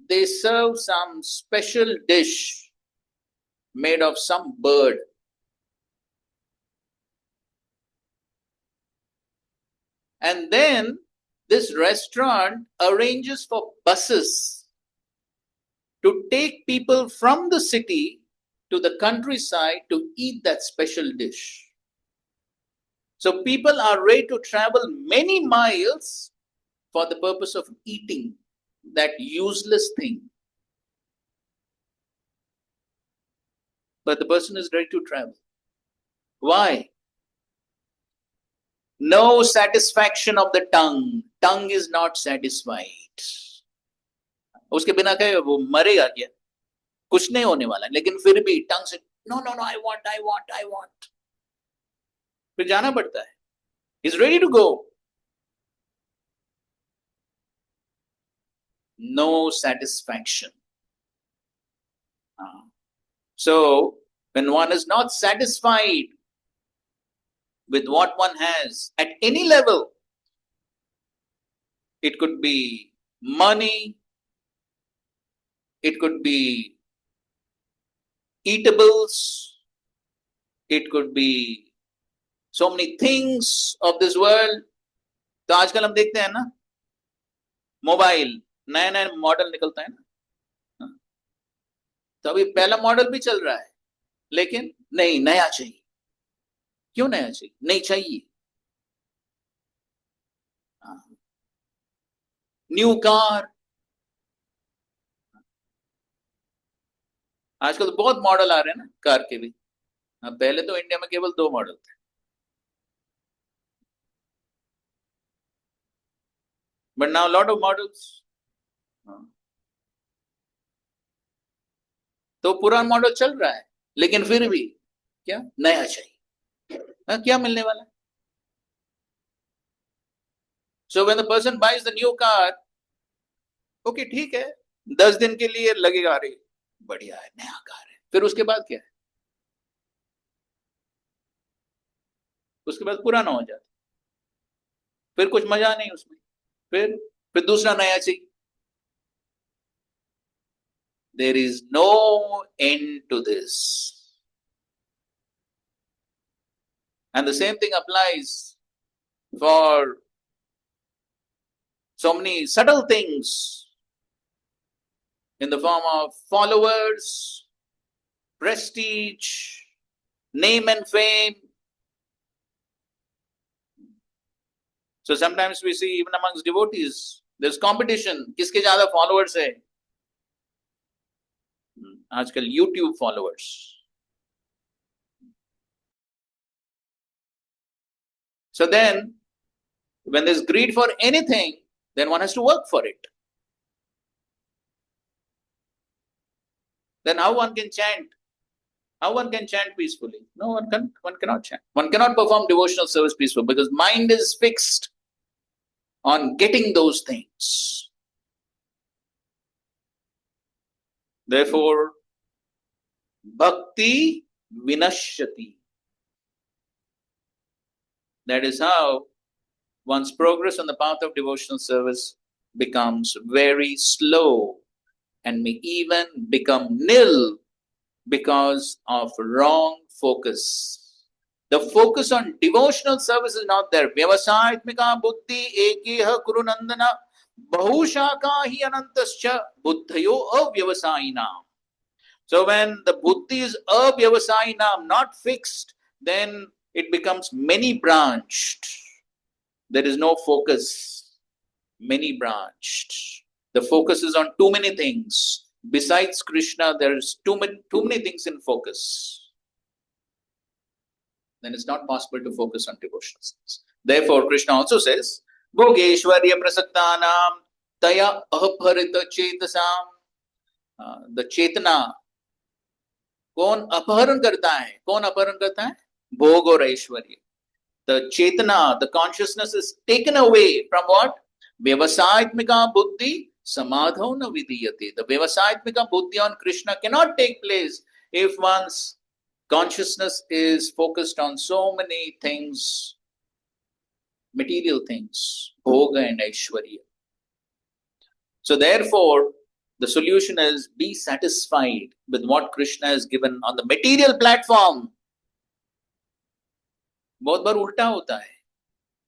they serve some special dish made of some bird. And then this restaurant arranges for buses to take people from the city to the countryside to eat that special dish. So people are ready to travel many miles for the purpose of eating that useless thing. But the person is ready to travel. Why? No satisfaction of the tongue. Tongue is not satisfied. उसके बिना कहे वो मरेगा क्या? कुछ नहीं होने वाला, लेकिन फिर भी टंग से no no no, I want. फिर जाना पड़ता है. He's ready to go. No satisfaction. So when one is not satisfied with what one has at any level, it could be money, it could be eatables, it could be so many things of this world. तो आजकल हम देखते हैं ना, mobile नया नया model निकलता है ना, तो अभी पहला मॉडल भी चल रहा है, लेकिन नहीं, नया चाहिए. क्यों नया चाहिए? नहीं चाहिए. New car. आजकल तो बहुत मॉडल आ रहे हैं ना कार के भी. पहले तो इंडिया में केवल 2 मॉडल थे. But now a lot of models. तो पुराना मॉडल चल रहा है, लेकिन फिर भी क्या नया चाहिए. क्या मिलने वाला है? So when the person buys the new car, okay, ठीक है, 10 दिन के लिए लगेगा, अरे बढ़िया है, नया कार है. फिर उसके बाद क्या है? उसके बाद पुराना हो जाता, फिर कुछ मजा नहीं उसमें, फिर दूसरा नया चाहिए. There is no end to this. And the same thing applies for so many subtle things in the form of followers, prestige, name and fame. So sometimes we see even amongst devotees, there's competition. किसके ज़्यादा followers है? आजकल YouTube followers. So then, when there's greed for anything, then one has to work for it. Then how one can chant How one can chant peacefully? No, one cannot chant. One cannot perform devotional service peacefully because mind is fixed on getting those things. Therefore, bhakti vinashyati. That is how one's progress on the path of devotional service becomes very slow and may even become nil because of wrong focus. The focus on devotional service is not there. Vyavasayatmika buddhi ekeha kurunandana bahushaka hi anantascha buddhayo avyavasayinam. So when the buddhi is avyavasayinam, not fixed, then it becomes many branched. There is no focus, many branched. The focus is on too many things. Besides Krishna, there is too many things in focus. Then it's not possible to focus on devotional service. Therefore, Krishna also says, Bhogeshwarya prasaktanam taya apharita chetasam. The chetana, कौन अपहरण करता है? कौन अपहरण करता है? भोग और ऐश्वर्य. The chetana, the consciousness is taken away from what? Vyavasayatmika buddhi samadho na vidiyate. The Vyavasayatmika buddhi on Krishna cannot take place if one's consciousness is focused on so many things, material things, bhoga and aishwarya. So therefore, the solution is be satisfied with what Krishna has given on the material platform. बहुत बार उल्टा होता है.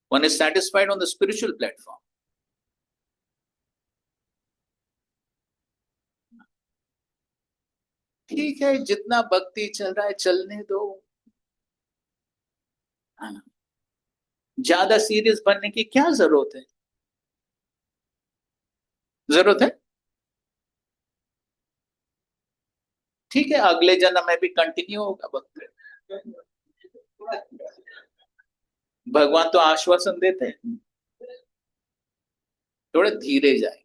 One is satisfied on the spiritual platform. ठीक है, जितना भक्ति चल रहा है चलने दो. ज्यादा सीरियस बनने की क्या जरूरत है? जरूरत है? ठीक है, अगले जन्म में भी कंटिन्यू होगा भक्ति. भगवान तो आश्वासन देते हैं, थोड़ा धीरे जाए.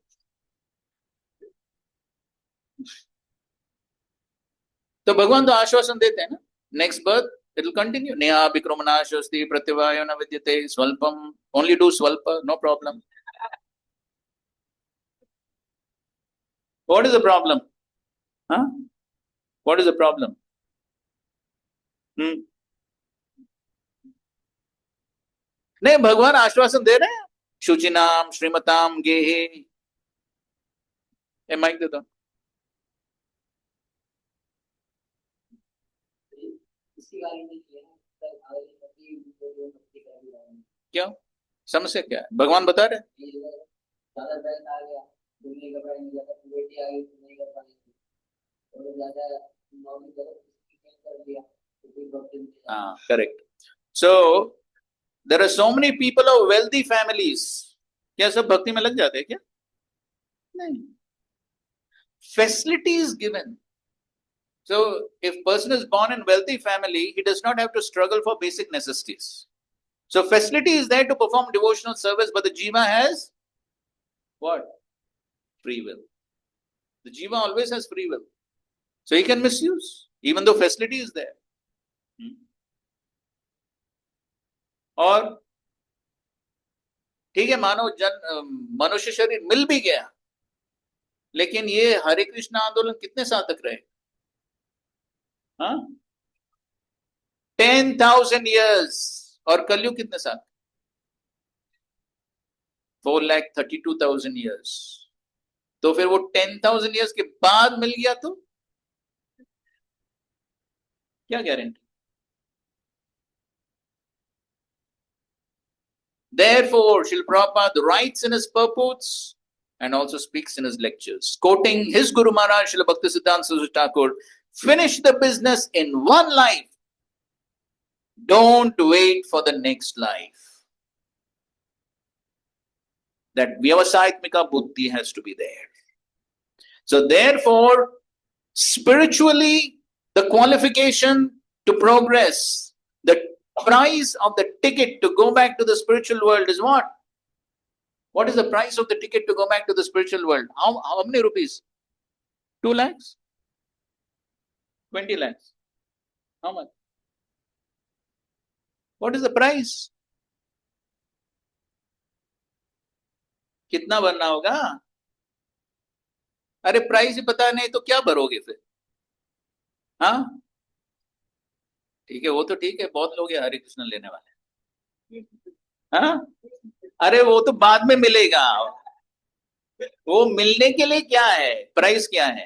तो भगवान तो आश्वासन देते हैं ना, next birth it will continue. Neha vikramanaashasti pratyavayo na vidyate swalpam. Only do swalpa, no problem. What is the problem? Huh? What is the problem? नहीं, भगवान आश्वासन दे रहे हैं. शुचिनाम श्रीमताम गेहे. ए माइक दे दो. क्यों? समस्या क्या है? भगवान बता रहे. Correct. So there are so many people of wealthy families. क्या सब भक्ति में लग जाते हैं क्या? नहीं. Facility is given. So if person is born in wealthy family, he does not have to struggle for basic necessities. So facility is there to perform devotional service, but the jiva has what? Free will. The jiva always has free will. So he can misuse, even though facility is there. और ठीक है, मानो मनुष्य शरीर मिल भी गया, लेकिन ये हरे कृष्ण आंदोलन कितने साल तक रहे? 10,000 years. और कलयुग कितने साल? 4,32,000 years. तो फिर वो 10,000 years के बाद मिल गया तो क्या guarantee? Therefore, Srila Prabhupada writes in his purports and also speaks in his lectures, quoting his Guru Maharaj, Srila Bhaktisiddhanta Saraswati Thakur, finish the business in one life. Don't wait for the next life. That Vyavasayatmika buddhi has to be there. So therefore, spiritually, the qualification to progress, the price of the ticket to go back to the spiritual world is what? What is the price of the ticket to go back to the spiritual world? How many rupees? 2 lakhs? 20 lakhs? How much? What is the price? कितना भरना होगा? अरे price ही पता नहीं तो क्या भरोगे फिर? हाँ ठीक है, वो तो ठीक है, बहुत लोग हैं हरे कृष्ण लेने वाले। हाँ अरे वो तो बाद में मिलेगा, वो मिलने के लिए क्या है, प्राइस क्या है?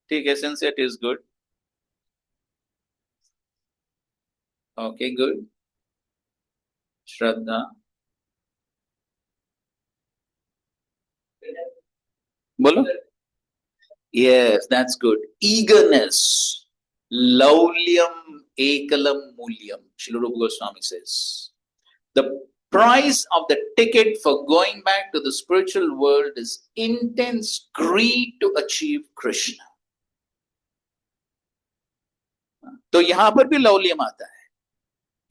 ठीक है, since it is good, okay good. Shraddha, बोलो। Yes that's good. ईगरनेस, लौल्यम एकलम मूल्यम, Shri Rupa Goswami says the price of the ticket for going back to the spiritual world is intense greed to achieve Krishna. तो यहां पर भी लौल्यम आता है,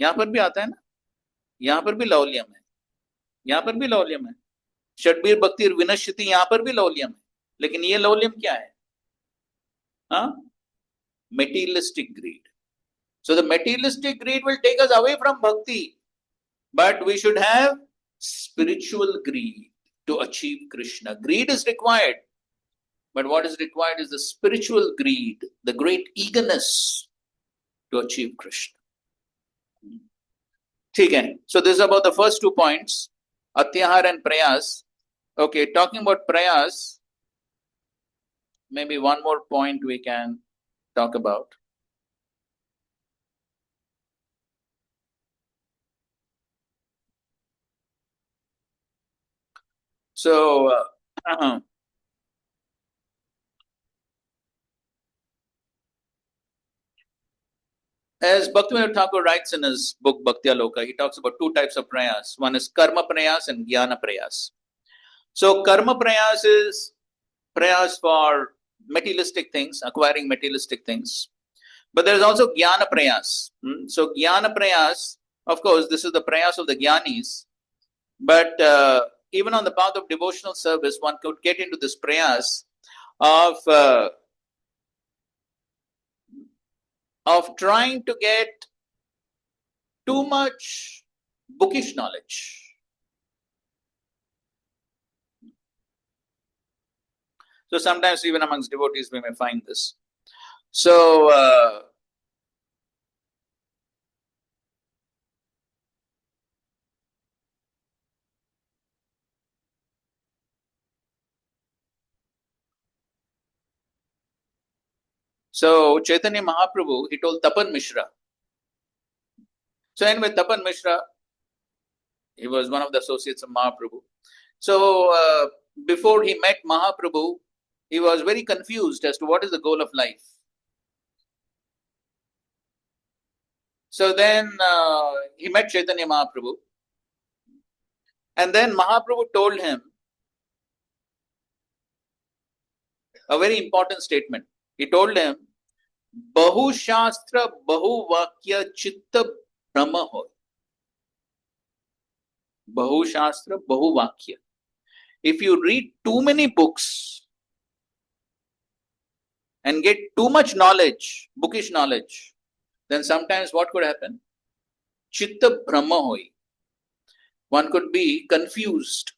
यहां पर भी आता है ना, यहां पर भी लौल्यम है, यहां पर भी लौल्यम है। षड्बीर भक्ति विनश्यति, यहां पर भी लौल्यम है, लेकिन ये लौल्यम क्या है? हाँ, materialistic greed. So the materialistic greed will take us away from bhakti, but we should have spiritual greed to achieve Krishna. Greed is required, but what is required is the spiritual greed, the great eagerness to achieve Krishna. Okay, so this is about the first 2 points, Atyahar and Prayas. Okay, talking about Prayas, maybe one more point we can talk about. So, as Bhaktivinoda Thakur writes in his book Bhakti Aloka, he talks about 2 types of prayas. One is karma prayas and jnana prayas. So karma prayas is prayas for materialistic things, acquiring materialistic things. But there is also jnana prayas. So jnana prayas, of course, this is the prayas of the jnanis. But even on the path of devotional service, one could get into this prayas of trying to get too much bookish knowledge. So sometimes even amongst devotees we may find this. So Chaitanya Mahaprabhu, he told Tapan Mishra. So anyway, Tapan Mishra, he was one of the associates of Mahaprabhu. So before he met Mahaprabhu, he was very confused as to what is the goal of life. So then he met Chaitanya Mahaprabhu, and then Mahaprabhu told him a very important statement. He told him, Bahu Shastra, Bahu Vakya Chitta Brahma Hoy. Bahu Shastra, Bahu Vakya. If you read too many books and get too much knowledge, bookish knowledge, then sometimes what could happen? Chitta Brahma Hoy. One could be confused.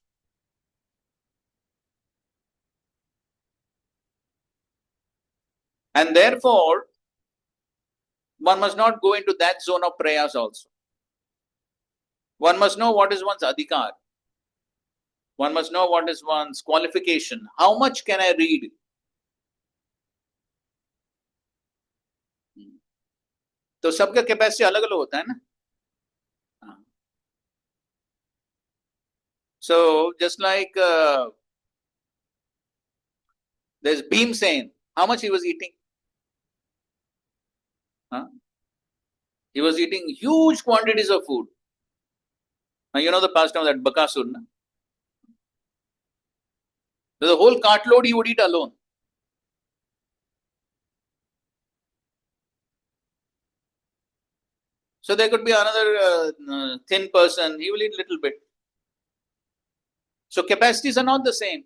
And therefore, one must not go into that zone of prayas also. One must know what is one's adhikar. One must know what is one's qualification. How much can I read? तो सबका capacity अलग अलग होता है ना. So just like there's Bhimsen, how much he was eating? He was eating huge quantities of food. Now you know the pastime of that Bakasur. Na? The whole cartload he would eat alone. So there could be another thin person, he will eat a little bit. So capacities are not the same.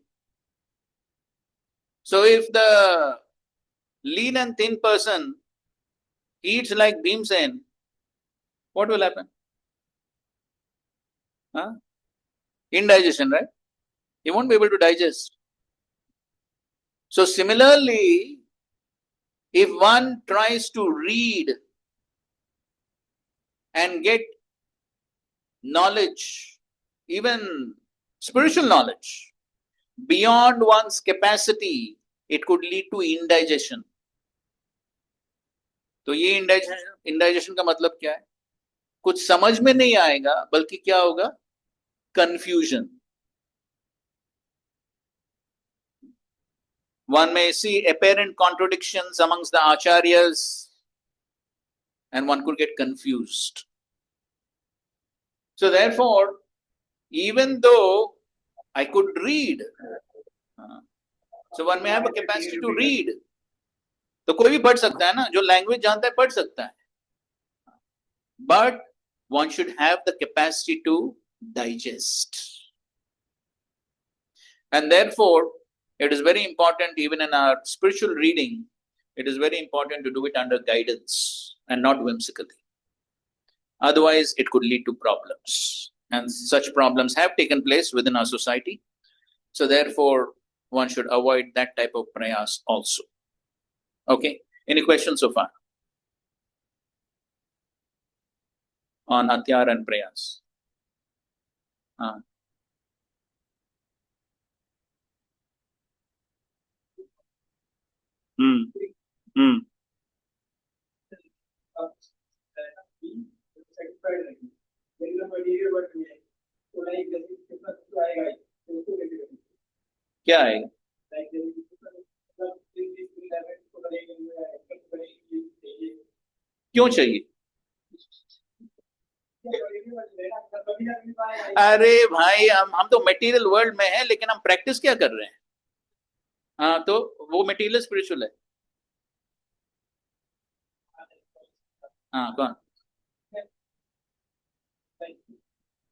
So if the lean and thin person eats like Bhimsen, what will happen? Huh? Indigestion, right? He won't be able to digest. So similarly, if one tries to read and get knowledge, even spiritual knowledge, beyond one's capacity, it could lead to indigestion. तो ये indigestion का मतलब क्या है? कुछ समझ में नहीं आएगा, बल्कि क्या होगा? Confusion. One may see apparent contradictions amongst the acharyas, and one could get confused. So therefore, even though I could read, so one may have a capacity to read. तो कोई भी पढ़ सकता है ना, जो लैंग्वेज जानता है पढ़ सकता है. But one should have the capacity to digest. And therefore, it is very important, even in our spiritual reading, it is very important to do it under guidance and not whimsically. Otherwise, it could lead to problems. And such problems have taken place within our society. So therefore, one should avoid that type of prayas also. Okay, any questions so far on Atyar and prayas? क्या आएगा? क्यों चाहिए? अरे भाई, हम तो material world में है, लेकिन हम प्रैक्टिस क्या कर रहे हैं? हाँ, तो वो मटेरियल स्पिरिचुअल है. हाँ, कौन?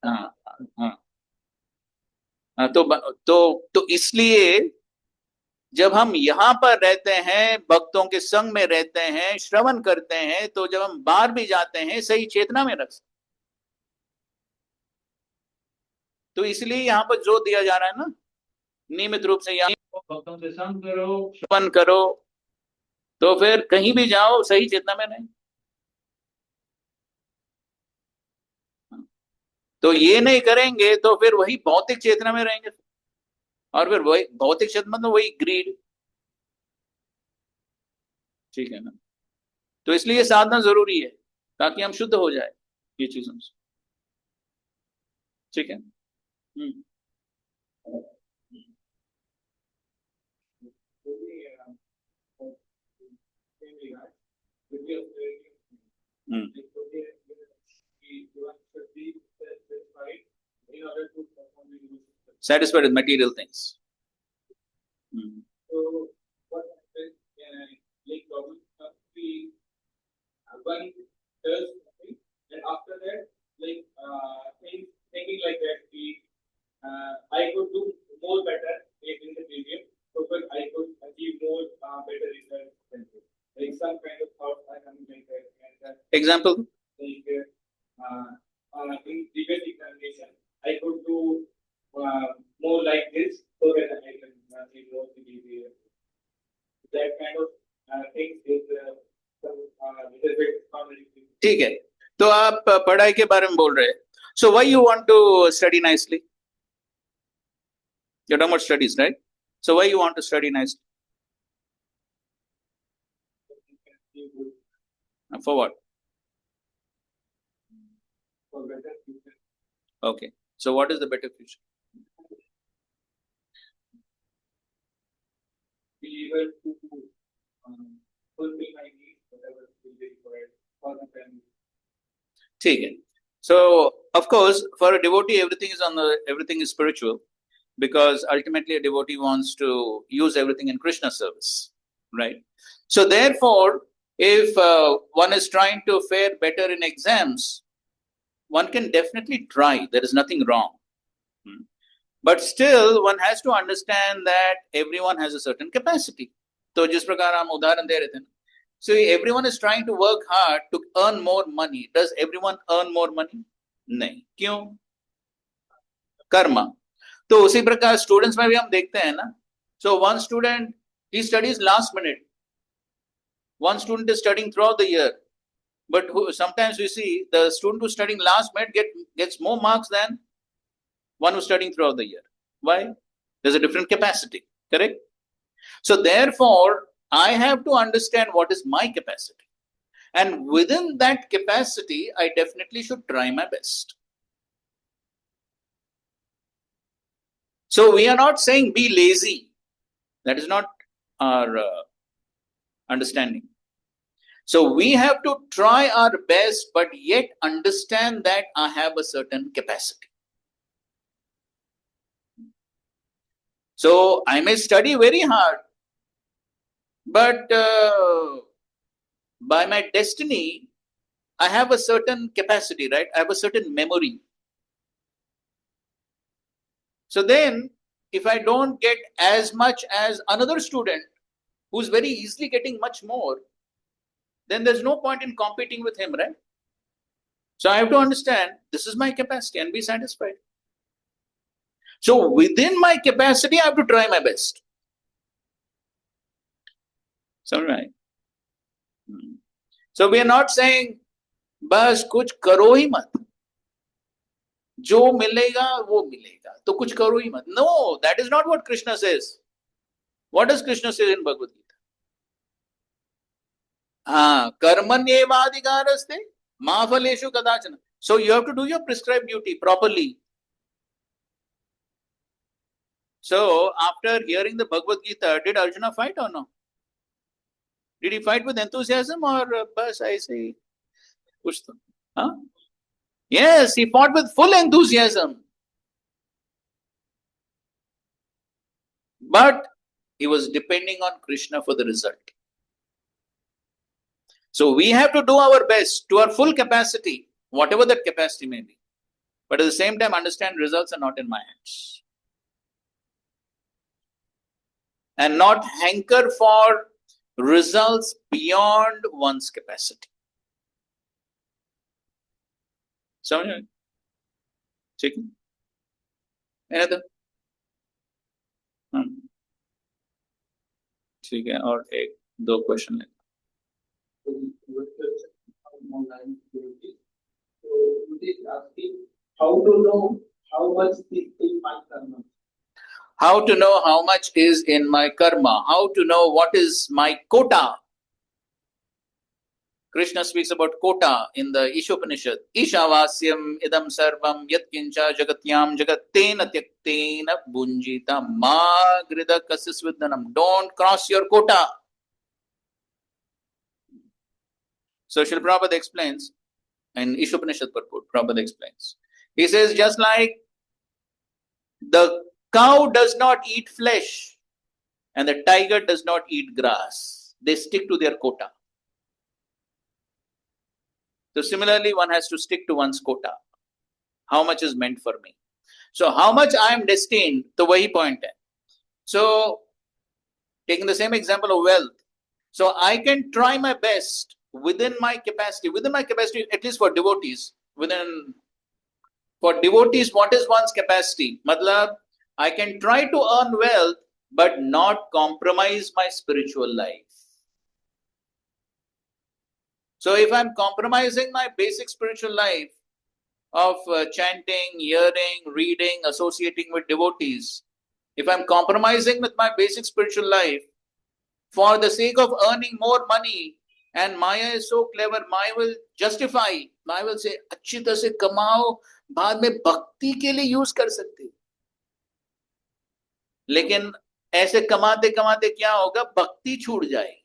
हाँ हाँ हाँ. तो इसलिए जब हम यहाँ पर रहते हैं, भक्तों के संग में रहते हैं, श्रवण करते हैं, तो जब हम बाहर भी जाते हैं, सही चेतना में रख सकते. तो इसलिए यहाँ पर जोर दिया जा रहा है ना, नियमित रूप से यहाँ भक्तों से संग करो, श्रवण करो, तो फिर कहीं भी जाओ सही चेतना में नहीं. तो ये नहीं करेंगे तो फिर वही भौतिक चेतना में रहेंगे, और फिर वही भौतिक चेतना मतलब वही ग्रीड. ठीक है ना? तो इसलिए साधना जरूरी है, ताकि हम शुद्ध हो जाए ये चीजों से. ठीक है. Satisfied with material things. So what happens, like one does something, and after that, like thinking like that, I could do more better in the previous, so that I could achieve more better results. Like some kind of thoughts are coming like that. Example? Like in previous examination, I could do more like this, so that I can achieve more behavior. That kind of things is ठीक है. तो आप पढ़ाई के बारे में बोल रहे हैं. So why you want to study nicely? You're talking about studies, right? So why you want to study nicely? For what? For better future. Okay. So what is the better future? Be able to fulfill my needs, whatever will be required for the family. ठीक है. So of course, for a devotee, everything is spiritual, because ultimately a devotee wants to use everything in Krishna service, right? So therefore, if one is trying to fare better in exams, one can definitely try. There is nothing wrong. But still, one has to understand that everyone has a certain capacity. तो जिस प्रकार हम उदाहरण दे रहे थे ना, so everyone is trying to work hard to earn more money. Does everyone earn more money? नहीं. क्यों? कर्मा. तो उसी प्रकार स्टूडेंट्स में भी हम देखते हैं ना. So one student he studies last minute. One student is studying throughout the year, but sometimes we see the student who's studying last minute gets more marks than one who's studying throughout the year. Why? There's a different capacity, correct? So therefore, I have to understand what is my capacity. And within that capacity, I definitely should try my best. So we are not saying be lazy. That is not our understanding. So we have to try our best, but yet understand that I have a certain capacity. So I may study very hard, but by my destiny, I have a certain capacity, right? I have a certain memory. So then, if I don't get as much as another student who's very easily getting much more, then there's no point in competing with him, right? So I have to understand this is my capacity and be satisfied. So within my capacity, I have to try my best. So right. So we are not saying, बस कुछ करो ही मत, जो मिलेगा वो मिलेगा, तो कुछ करो ही मत. No, that is not what Krishna says. What does Krishna say in Bhagavad Gita? कर्मण्येवाधिकारस्ते मा फलेषु कदाचन. So you have to do your prescribed duty properly. So after hearing the Bhagavad Gita, did Arjuna fight or no? Did he fight with enthusiasm or bas aise hi kuch to? Huh? Yes, he fought with full enthusiasm. But he was depending on Krishna for the result. So we have to do our best to our full capacity, whatever that capacity may be. But at the same time, understand results are not in my hands. And not hanker for results beyond one's capacity. समझ में? ठीक है. ठीक है, और एक दो question लेंगे. How to know how much is in my karma? How to know how much is in my karma? How to know what is my quota? Krishna speaks about quota in the Ishopanishad. Ishavasyam idam sarvam yatkincha jagatyam jagattena tyaktena bunjita ma grida kasisviddanam. Don't cross your quota. So Srila Prabhupada explains, in Ishopanishad purport, Prabhupada explains. He says, just like the cow does not eat flesh and the tiger does not eat grass, they stick to their quota. So similarly, one has to stick to one's quota. How much is meant for me? So how much I am destined, to wahi point hai. So taking the same example of wealth, so I can try my best within my capacity, at least for devotees, for devotees, what is one's capacity? Matlab, I can try to earn wealth, but not compromise my spiritual life. So if I'm compromising my basic spiritual life of chanting, hearing, reading, associating with devotees, if I'm compromising with my basic spiritual life for the sake of earning more money, and Maya is so clever, Maya will justify, Maya will say, अच्छी तरह से कमाओ, बाद में भक्ति के लिए use कर सकते हो. लेकिन ऐसे कमाते कमाते क्या होगा, भक्ति छूट जाएगी.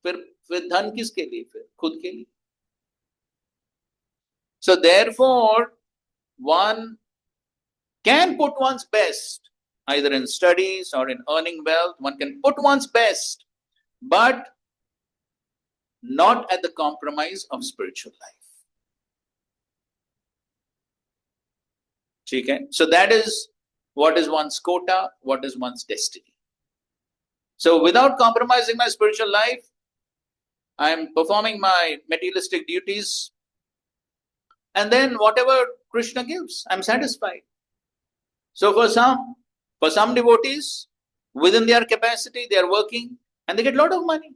फिर धन किसके लिए, फिर खुद के लिए. So therefore, one can put one's best, either in studies or in earning wealth. One can put one's best, but not at the compromise of spiritual life. Okay? So that is what is one's quota, what is one's destiny. So without compromising my spiritual life, I am performing my materialistic duties, and then whatever Krishna gives, I'm satisfied. So for some devotees, within their capacity, they are working and they get a lot of money.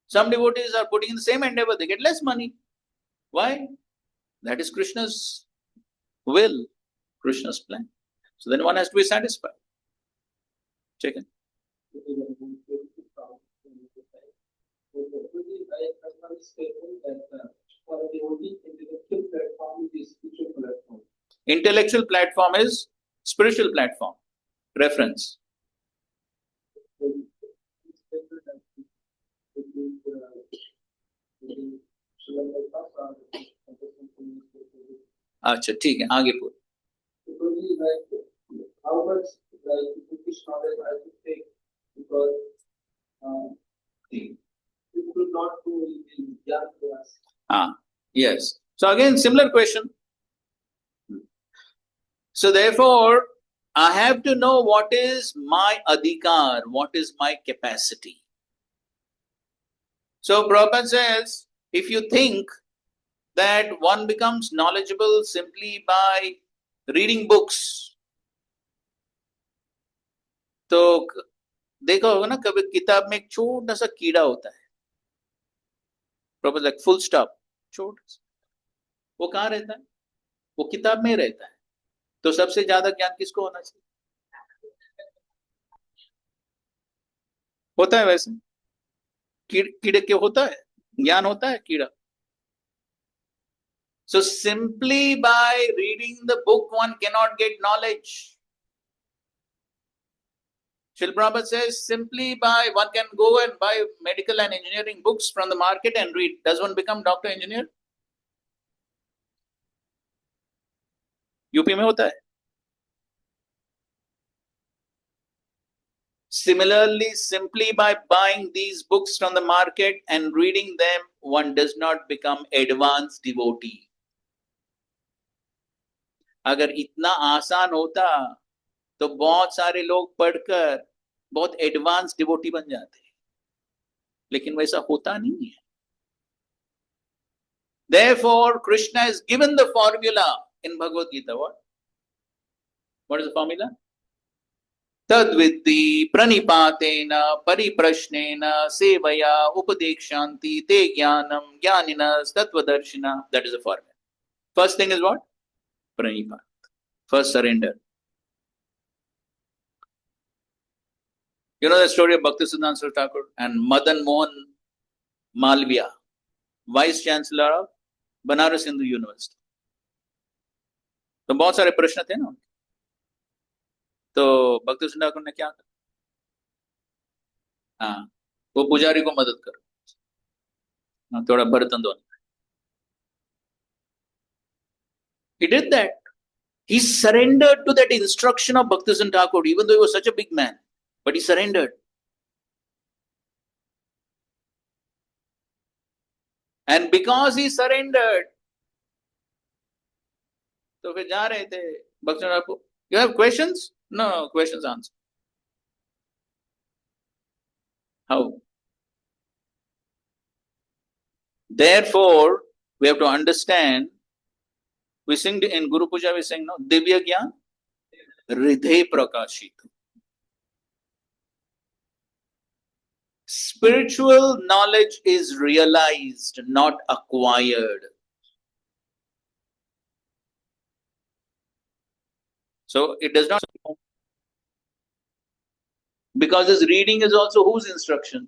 Some devotees are putting in the same endeavor, they get less money. Why? That is Krishna's will, Krishna's plan. So then one has to be satisfied. Check it. Intellectual platform is spiritual platform. Reference. अच्छा ठीक है आगे पूछ How much British knowledge I should take because it could not do in young class. Yes. So again, similar question. So therefore, I have to know what is my adhikar, what is my capacity. So Prabhupada says, if you think that one becomes knowledgeable simply by reading books, तो देखा होगा ना कभी किताब में एक छोटा सा कीड़ा होता है प्रॉपर लाइक फुल स्टॉप छोटा वो कहाँ रहता है वो किताब में रहता है तो सबसे ज्यादा ज्ञान किसको होना चाहिए होता है वैसे कीड़े के होता है ज्ञान होता है कीड़ा so simply by reading the book one cannot get knowledge. Srila Prabhupada says simply by one can go and buy medical and engineering books from the market and read. Does one become doctor engineer? UP में होता है. Similarly, simply by buying these books from the market and reading them, one does not become advanced devotee. अगर इतना आसान होता तो बहुत सारे लोग पढ़कर बहुत एडवांस डिवोटी बन जाते लेकिन वैसा होता नहीं है. Therefore, Krishna has given the formula in Bhagavad Gita. What is the formula? Tadvitti pranipatena pariprashnena sevaya upadekshanti te jnanam jnaninas tattvadarshina. That is the formula. First thing is what? Pranipat. First surrender. You know the story of Bhaktisiddhanta Thakur and Madan Mohan Malviya, Vice Chancellor of Banaras Hindu University. तो बहुत सारे प्रश्न थे ना तो भक्तिसिद्धंत ठाकुर ने क्या कहा वो पुजारी को मदद करो थोड़ा बर्तन धोने. He did that. He surrendered to that instruction of Bhaktisiddhant Thakur, even though he was such a big man, but he surrendered. And because he surrendered, तो फिर जा रहे थे Bhaktisiddhant Thakur. You have questions? No, questions answered. How? Therefore, we have to understand. We sing in Guru Puja, we sing, no, Divya Gyan, Hriday Prakashit. Spiritual knowledge is realized, not acquired. So it does not, because this reading is also whose instruction?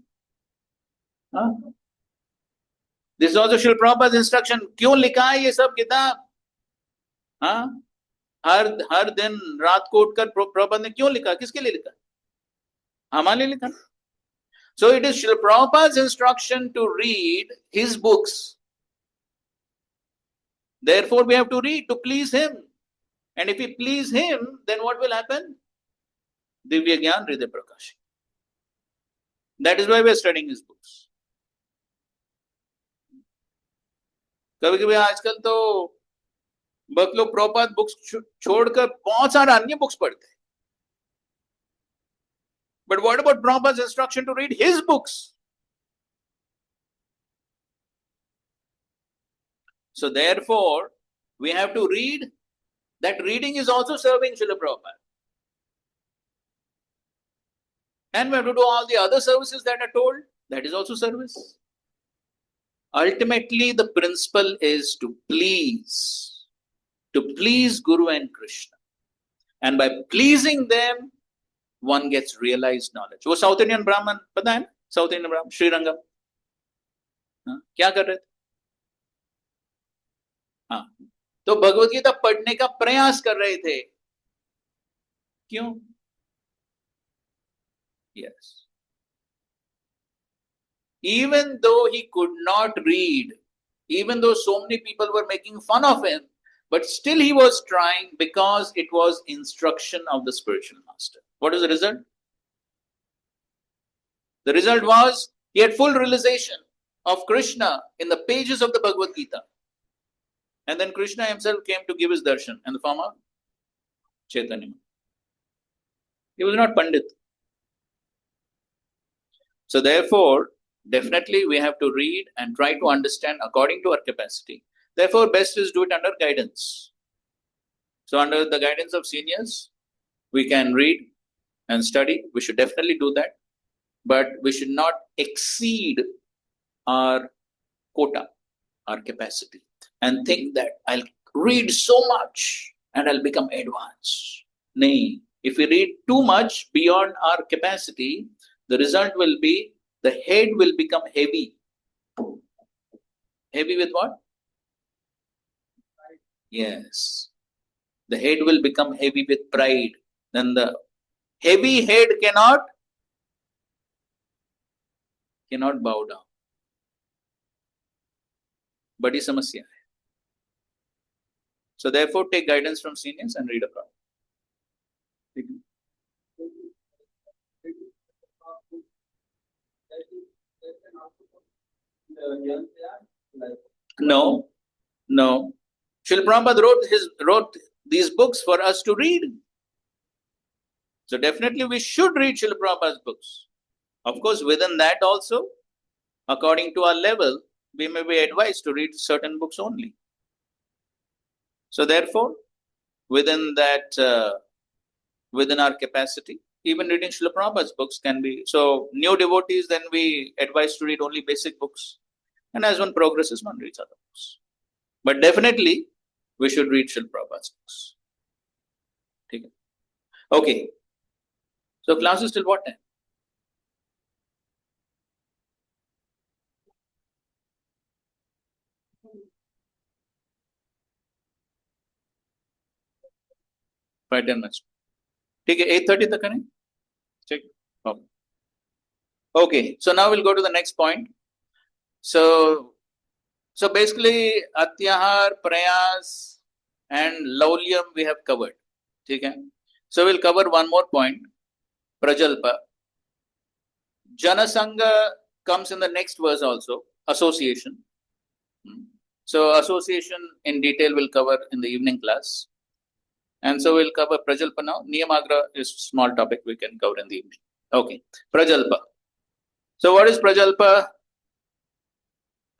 This is also Srila Prabhupada's instruction. क्यों लिखा है ये सब किताब? हर दिन रात को उठकर प्रभुपाद ने क्यों लिखा? किसके लिए लिखा? हमारे लिए लिखा. So it is Srila Prabhupada's instruction to read his books. Therefore we have to read to please him. And if we please him, then what will happen? Divya Gyan Hriday Prakash. That is why we are studying his books. कभी कभी आजकल तो बहुत लोग Prabhupada books छोड़कर बहुत सारे अन्य बुक्स पढ़ते हैं. But what about Prabhupada's instruction to read his books? So therefore, we have to read. That reading is also serving Srila Prabhupada. And we have to do all the other services that are told. That is also service. Ultimately, the principle is to please Guru and Krishna. And by pleasing them, one gets realized knowledge. वो South Indian Brahman, पता है ना? South Indian Brahman, Srirangam. क्या कर रहे थे? हाँ, तो भगवत गीता पढ़ने का प्रयास कर रहे थे. क्यों? Yes. Even though he could not read, even though so many people were making fun of him, but still he was trying because it was instruction of the spiritual master. What is the result? The result was he had full realization of Krishna in the pages of the Bhagavad Gita. And then Krishna himself came to give his darshan in the form of Chaitanya. He was not Pandit. So therefore, definitely we have to read and try to understand according to our capacity. Therefore, best is do it under guidance. So under the guidance of seniors, we can read and study. We should definitely do that. But we should not exceed our quota, our capacity, and think that I'll read so much and I'll become advanced. Nay, if we read too much beyond our capacity, the result will be the head will become heavy. Heavy with what? Yes. The head will become heavy with pride. Then the heavy head cannot bow down. Badi samasya hai. So therefore, take guidance from seniors and read about it. No. Srila Prabhupada wrote these books for us to read. So definitely we should read Srila Prabhupada's books. Of course, within that also, according to our level, we may be advised to read certain books only. So therefore, within that, within our capacity, even reading Srila Prabhupada's books can be. So new devotees, then we advise to read only basic books. And as one progresses, one reads other books. But definitely, we should read Srila Prabhupada's books. Okay. So class is till what time? Five 10 minutes. ठीक है 8:30 तक करें. Check. Okay. So now we'll go to the next point. So basically Atyahar, Prayas and Laulyam we have covered. Okay? So we'll cover one more point. Prajalpa. Janasanga comes in the next verse also. Association. So association in detail we'll cover in the evening class. And so we'll cover Prajalpa now. Niyamagra is a small topic we can cover in the evening. Okay. Prajalpa. So what is Prajalpa?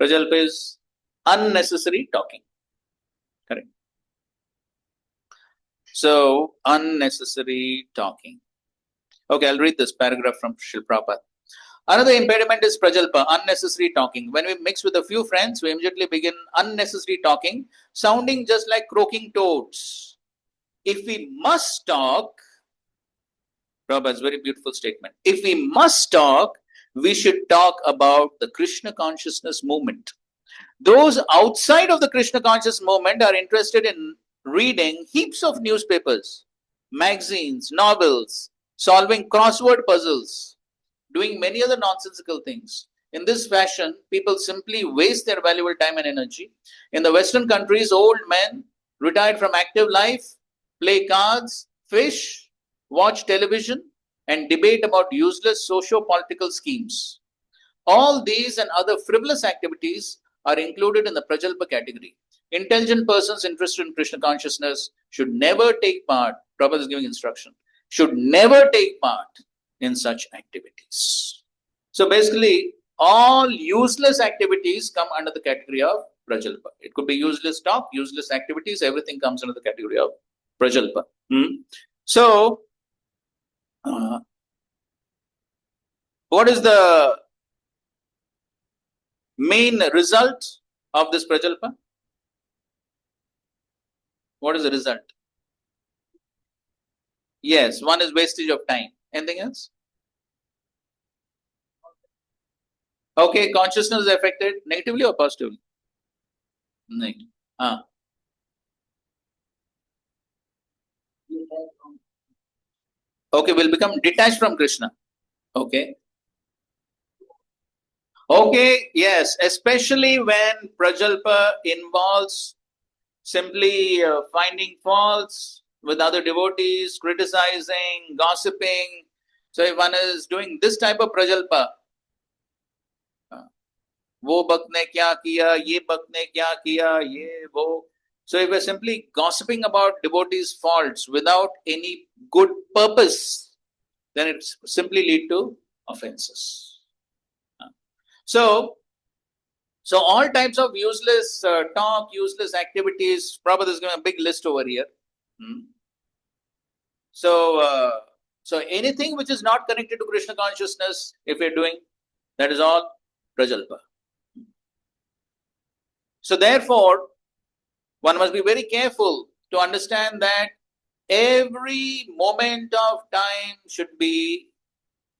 Prajalpa is unnecessary talking. Correct. So unnecessary talking. Okay, I'll read this paragraph from Srila Prabhupada. Another impediment is Prajalpa, unnecessary talking. When we mix with a few friends, we immediately begin unnecessary talking, sounding just like croaking toads. If we must talk, Prabhupada's very beautiful statement. If we must talk, we should talk about the Krishna consciousness movement. Those outside of the Krishna conscious movement are interested in reading heaps of newspapers, magazines, novels, solving crossword puzzles, doing many other nonsensical things. In this fashion, people simply waste their valuable time and energy. In the Western countries, old men retired from active life play cards, fish, watch television, and debate about useless socio-political schemes. All these and other frivolous activities are included in the Prajalpa category. Intelligent persons interested in Krishna consciousness should never take part, Prabhupada is giving instruction, should never take part in such activities. So basically, all useless activities come under the category of Prajalpa. It could be useless talk, useless activities, everything comes under the category of Prajalpa. So, what is the main result of this Prajalpa? What is the result? Yes, one is wastage of time. Anything else? Okay, consciousness is affected negatively or positively? Negative. Okay, will become detached from Krishna. Okay. Okay, yes, especially when Prajalpa involves simply finding faults with other devotees, criticizing, gossiping. So if one is doing this type of Prajalpa, वो भक्त ने क्या किया, ये भक्त ने क्या किया, ये वो. So if we're simply gossiping about devotees' faults without any good purpose, then it simply lead to offenses. So all types of useless talk, useless activities. Prabhupada is giving a big list over here. So anything which is not connected to Krishna consciousness, if we're doing, that is all Prajalpa. So therefore, one must be very careful to understand that every moment of time should be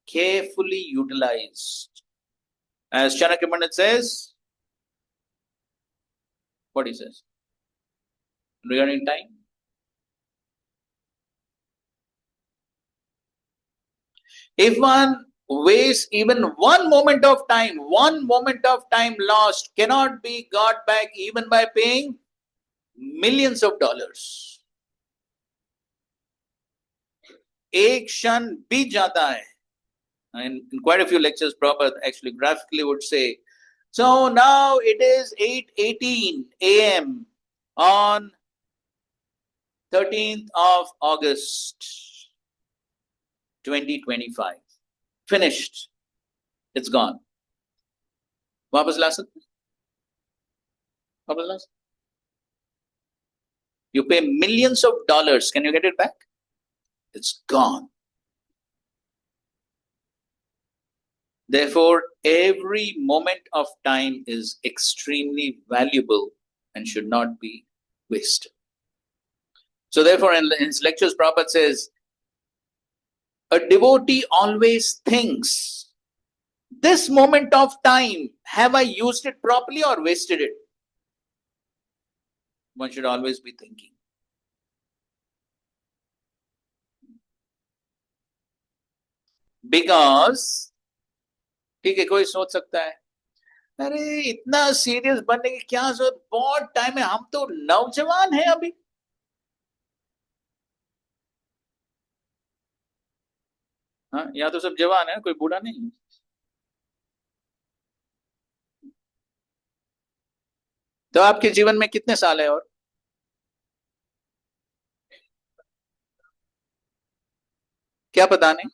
carefully utilized. As Chanakya Pandit says, what he says regarding time? If one wastes even one moment of time lost cannot be got back even by paying millions of dollars. एक क्षण बीत जाता है. And in quite a few lectures, Prabhupada actually graphically would say, so now it is 8:18 a.m. on 13th of August 2025. Finished. It's gone. वापस ला सकते? वापस ला सकते? You pay millions of dollars. Can you get it back? It's gone. Therefore, every moment of time is extremely valuable and should not be wasted. So therefore, in his lectures, Prabhupada says, a devotee always thinks, this moment of time, have I used it properly or wasted it? One should always be thinking. Because, ठीक है, कोई सोच सकता है, अरे इतना serious बनने की क्या जरूरत, बहुत टाइम है, हम तो नौजवान हैं अभी. हाँ, यहाँ तो सब जवान है, कोई बूढ़ा नहीं. तो आपके जीवन में कितने साल है और? क्या पता नहीं.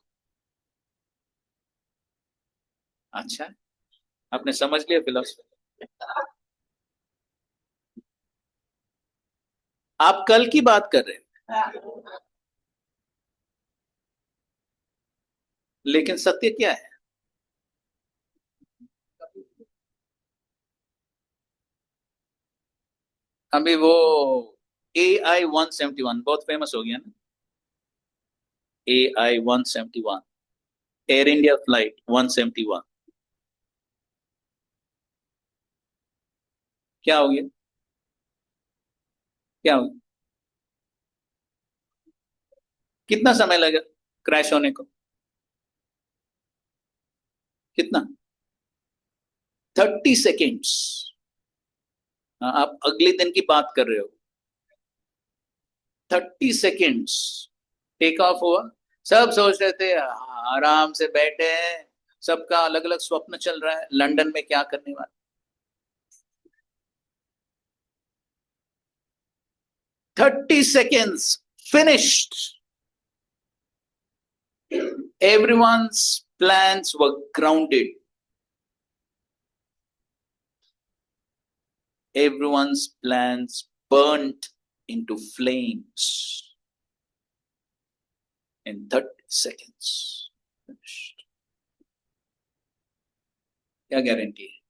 अच्छा, आपने समझ लिया फिलोसफी. आप कल की बात कर रहे हैं, लेकिन सत्य क्या है? अभी वो AI-171 बहुत फेमस हो गया ना. AI-171 एयर इंडिया फ्लाइट 171 क्या हो गया? क्या हो गया? कितना समय लगा क्रैश होने को? कितना? 30 सेकेंड्स. आप अगले दिन की बात कर रहे हो. 30 सेकेंड्स टेक ऑफ हुआ. सब सोच रहे थे आराम से बैठे हैं, सबका अलग अलग स्वप्न चल रहा है, लंदन में क्या करने वाला. 30 seconds finished. Everyone's plans were grounded. Everyone's plans burnt into flames in 30 seconds. Finished. क्या गारंटी है?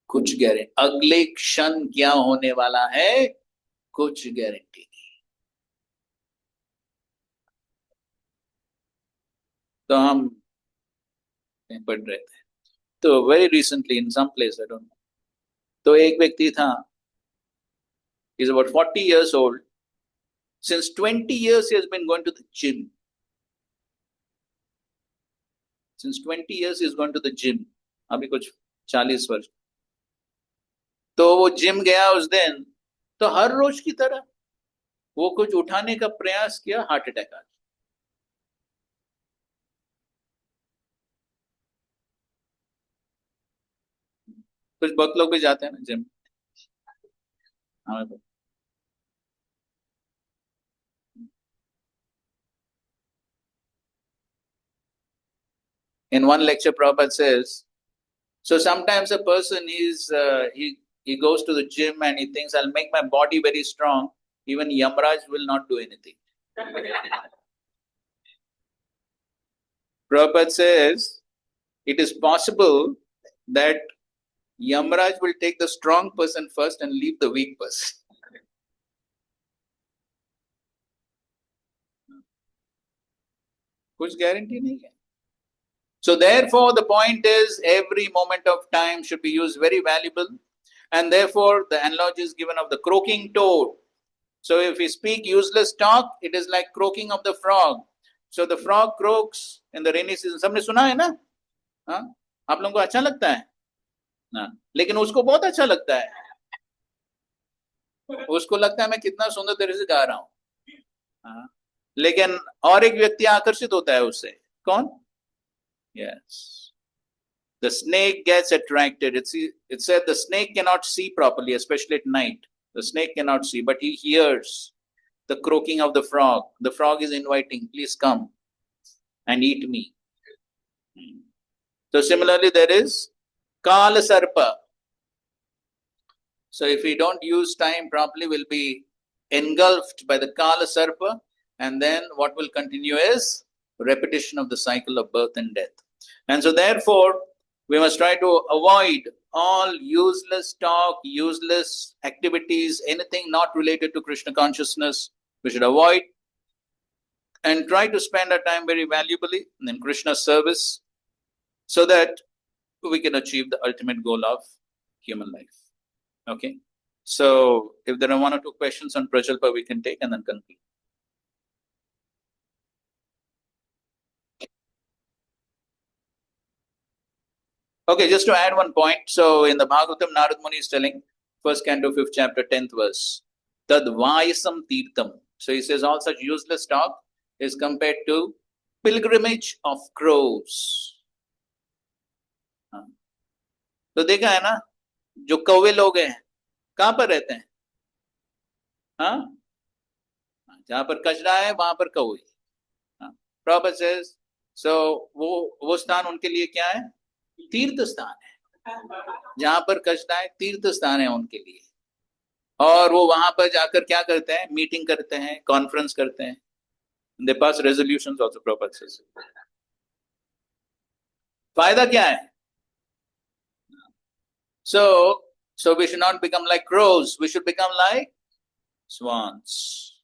कुछ गारंटी, अगले क्षण क्या होने वाला है कुछ गारंटी नहीं. तो हम पढ़ रहे थे, तो very recently in some place, I don't know, तो एक व्यक्ति था, he is about 40 years old. Since 20 years he has been going to the gym. Since 20 years he is going to the gym. अभी कुछ 40 वर्ष. तो वो जिम गया उस दिन, तो हर रोज की तरह वो कुछ उठाने का प्रयास किया, हार्ट अटैक आ गया. कुछ बहुत लोग भी जाते हैं ना gym. In one lecture, Prabhupada says, so sometimes a person he goes to the gym and he thinks, I'll make my body very strong. Even Yamraj will not do anything. Prabhupada says, it is possible that Yamraj will take the strong person first and leave the weak person. कुछ guarantee नहीं है. So therefore, the point is, every moment of time should be used very valuable. And therefore, the analogy is given of the croaking toad. So if we speak useless talk, it is like croaking of the frog. So the frog croaks in the rainy season. सबने सुना है ना? हाँ? आप लोगों को अच्छा लगता है? ना. लेकिन उसको बहुत अच्छा लगता है. उसको लगता है मैं कितना सुंदर तरह से गा रहा हूँ. हाँ? लेकिन और एक व्यक्ति आकर्षित होता है उससे. कौन? Yes. The snake gets attracted. It said the snake cannot see properly, especially at night. The snake cannot see, but he hears the croaking of the frog. The frog is inviting, please come and eat me. So similarly, there is Kala Sarpa. So if we don't use time properly, we'll be engulfed by the Kala Sarpa, and then what will continue is repetition of the cycle of birth and death. And so therefore, we must try to avoid all useless talk, useless activities, anything not related to Krishna consciousness. We should avoid and try to spend our time very valuably in Krishna's service so that we can achieve the ultimate goal of human life. Okay? So, if there are one or two questions on Prajalpa, we can take and then conclude. Okay, just to add one point. So, in the Bhagavatam, Narad Muni is telling, first canto, 5th chapter, 10th verse, Tad Vayasam Tirtham. So, he says all such useless talk is compared to pilgrimage of crows. तो देखा है ना, जो कौवे लोग हैं, कहाँ पर रहते हैं? हाँ, जहाँ पर कचरा है वहां पर कौवे. Prabhupada says, so वो स्थान उनके लिए क्या है? तीर्थ स्थान है. जहां पर कचरा है, तीर्थ स्थान है उनके लिए. और वो वहां पर जाकर क्या करते हैं? मीटिंग करते हैं, कॉन्फ्रेंस करते हैं. They pass resolutions also, Prabhupada says. फायदा क्या है? So we should not become like crows. We should become like swans,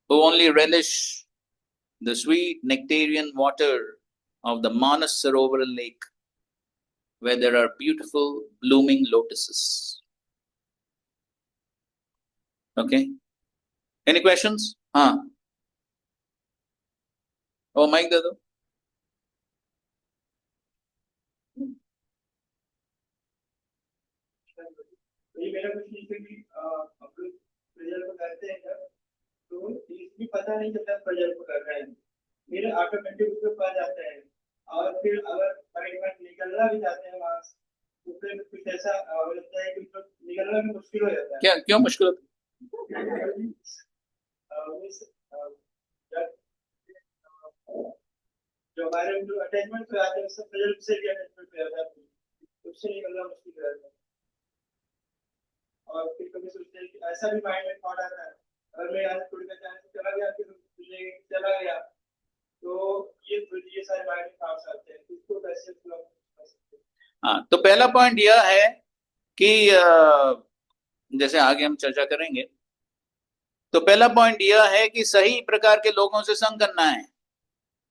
who only relish the sweet nectarian water of the Manas Sarovar lake, where there are beautiful blooming lotuses. Okay? Any questions? Oh, mic दे दो. ये मेरा question है कि अपन pleasure को करते हैं जब, तो इसकी पता नहीं चलता प्रेजर को कर रहे हैं, फिर ऑटोमेटिक उसके पास जाते हैं, और फिर अगर कहीं निकलना भी चाहते हैं वहां, तो फिर कुछ ऐसा होता है कि निकलना भी मुश्किल हो जाता है. क्या क्यों मुश्किल होता है? जो हमारे जो अटैचमेंट पे आते हैं उससे प्रजल से भी अटैचमेंट पे आता है, उससे निकलना मुश्किल रहता है। और फिर कभी सोचते हैं कि ऐसा भी माइंड में थॉट आता है, अगर मैं यहाँ से थोड़ी देर चाहे चला गया फिर चला गया, तो ये सारे माइंड में थॉट्स आते हैं, इसको कैसे पूरा कर सकते हैं? हाँ, तो पहला पॉइंट यह है कि जैसे आगे हम चर्चा करेंगे, तो पहला पॉइंट यह है कि सही प्रकार के लोगों से संग करना है।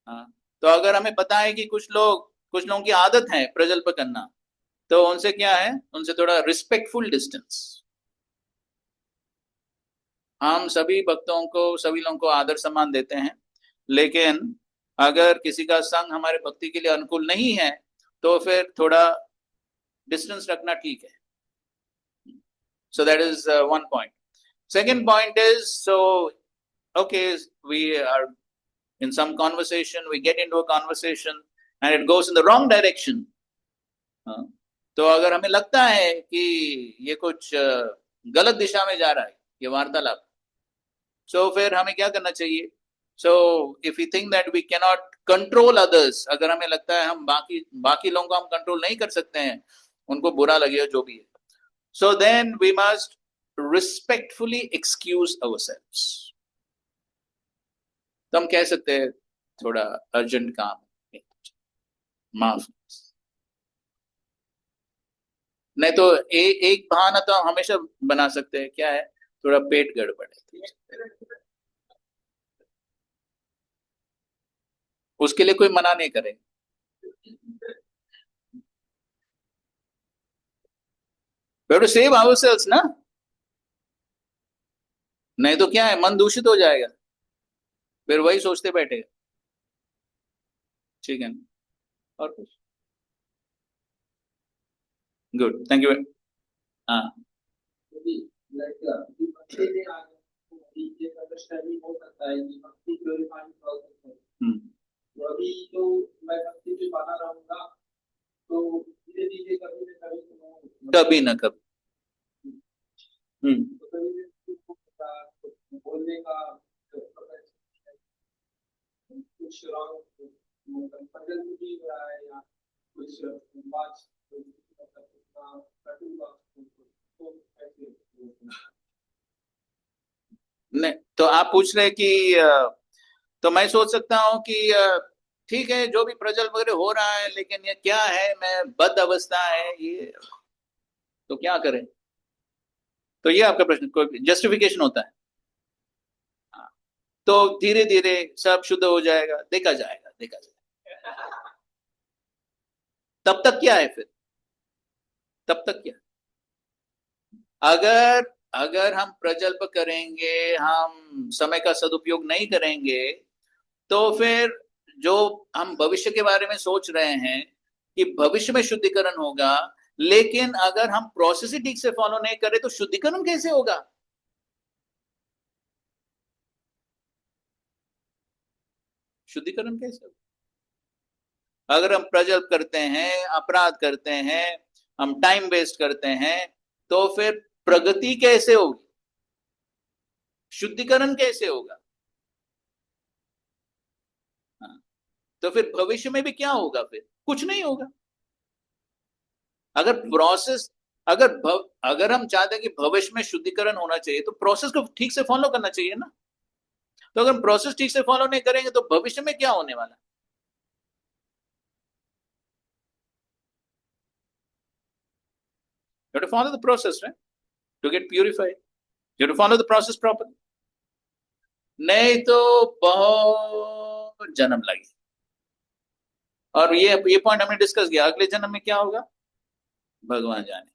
हाँ, तो अगर हमें पता है कि कुछ लोगों की आदत है प्रजल्प करना, तो उनसे क्या है, उनसे थोड़ा रिस्पेक्टफुल डिस्टेंस। हम सभी भक्तों को, सभी लोगों को आदर सम्मान देते हैं, लेकिन अगर किसी का संग हमारे भक्ति के लिए अनुकूल नहीं है तो फिर थोड़ा डिस्टेंस रखना ठीक है। So that is one point. Second point is, so okay, we are in some conversation, we get into a conversation and it goes in the wrong direction. तो अगर हमें लगता है कि ये कुछ गलत दिशा में जा रहा है ये वार्तालाप, so फिर हमें क्या करना चाहिए? So if we think that we cannot control others, अगर हमें लगता है हम बाकी लोगों को हम कंट्रोल नहीं कर सकते हैं, उनको बुरा लगे जो भी है, so then we must respectfully excuse ourselves. तो हम कह सकते हैं थोड़ा अर्जेंट काम है, माफ। नहीं तो एक बहाना तो हम हमेशा बना सकते हैं, क्या है, थोड़ा पेट गड़बड़ है, उसके लिए कोई मना नहीं करेगा। We have to save ourselves ना, नहीं तो क्या है, मन दूषित हो जाएगा, फिर वही सोचते बैठेगा। ठीक है ना? और कुछ? Good, thank you. हाँ, तो अभी जो मैं भक्ति पे बना रहूंगा, तो धीरे धीरे कभी न कभी ना कभी। तो कभी बोलने का कुछ रॉन्ग बदल भी हो रहा है, या कुछ बात नहीं तो आप पूछ रहे कि तो मैं सोच सकता हूँ कि ठीक है, जो भी प्रजल वगैरह हो रहा है, लेकिन ये क्या है, मैं बद अवस्था है ये, तो क्या करें? तो ये आपका प्रश्न, कोई जस्टिफिकेशन होता है? हाँ, तो धीरे धीरे सब शुद्ध हो जाएगा, देखा जाएगा, देखा जाएगा। तब तक क्या है फिर? तब तक क्या, अगर अगर हम प्रजल्प करेंगे, हम समय का सदुपयोग नहीं करेंगे, तो फिर जो हम भविष्य के बारे में सोच रहे हैं कि भविष्य में शुद्धिकरण होगा, लेकिन अगर हम प्रोसेस ही ठीक से फॉलो नहीं करें तो शुद्धिकरण कैसे होगा? शुद्धिकरण कैसे होगा? अगर हम प्रजल्प करते हैं, अपराध करते हैं, हम टाइम वेस्ट करते हैं, तो फिर प्रगति कैसे होगी? शुद्धिकरण कैसे होगा? हाँ, तो फिर भविष्य में भी क्या होगा? फिर कुछ नहीं होगा। अगर प्रोसेस, अगर हम चाहते हैं कि भविष्य में शुद्धिकरण होना चाहिए, तो प्रोसेस को ठीक से फॉलो करना चाहिए ना। तो अगर प्रोसेस ठीक से फॉलो नहीं करेंगे तो भविष्य में क्या होने वाला? You have to follow the process, right? To get purified, you have to follow the process properly. नहीं तो बहुत जन्म लगे, और ये पॉइंट हमने डिस्कस किया, अगले जन्म में क्या होगा भगवान जाने।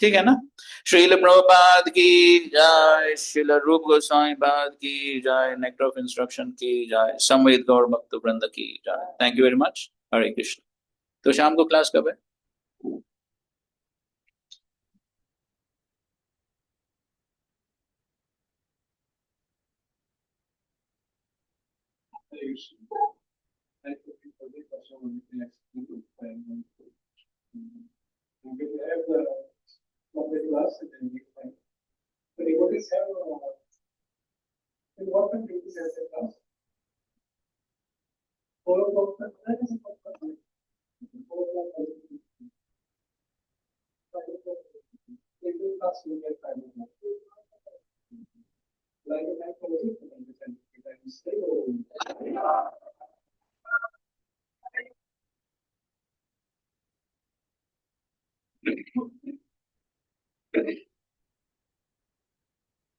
ठीक है ना? श्रील प्रभुपाद की जय, श्रील रूप गोस्वामी पाद की जय, नेक्टर ऑफ इंस्ट्रक्शन की जय, संवेद गौर भक्त वृंद की जय। Thank you very much. Hare Krishna. तो शाम को क्लास कब है? important thing is as a class. 4 o'clock, that is a important. 4 o'clock, if you class, you get 5 o'clock. Like a time for it, you can stay home.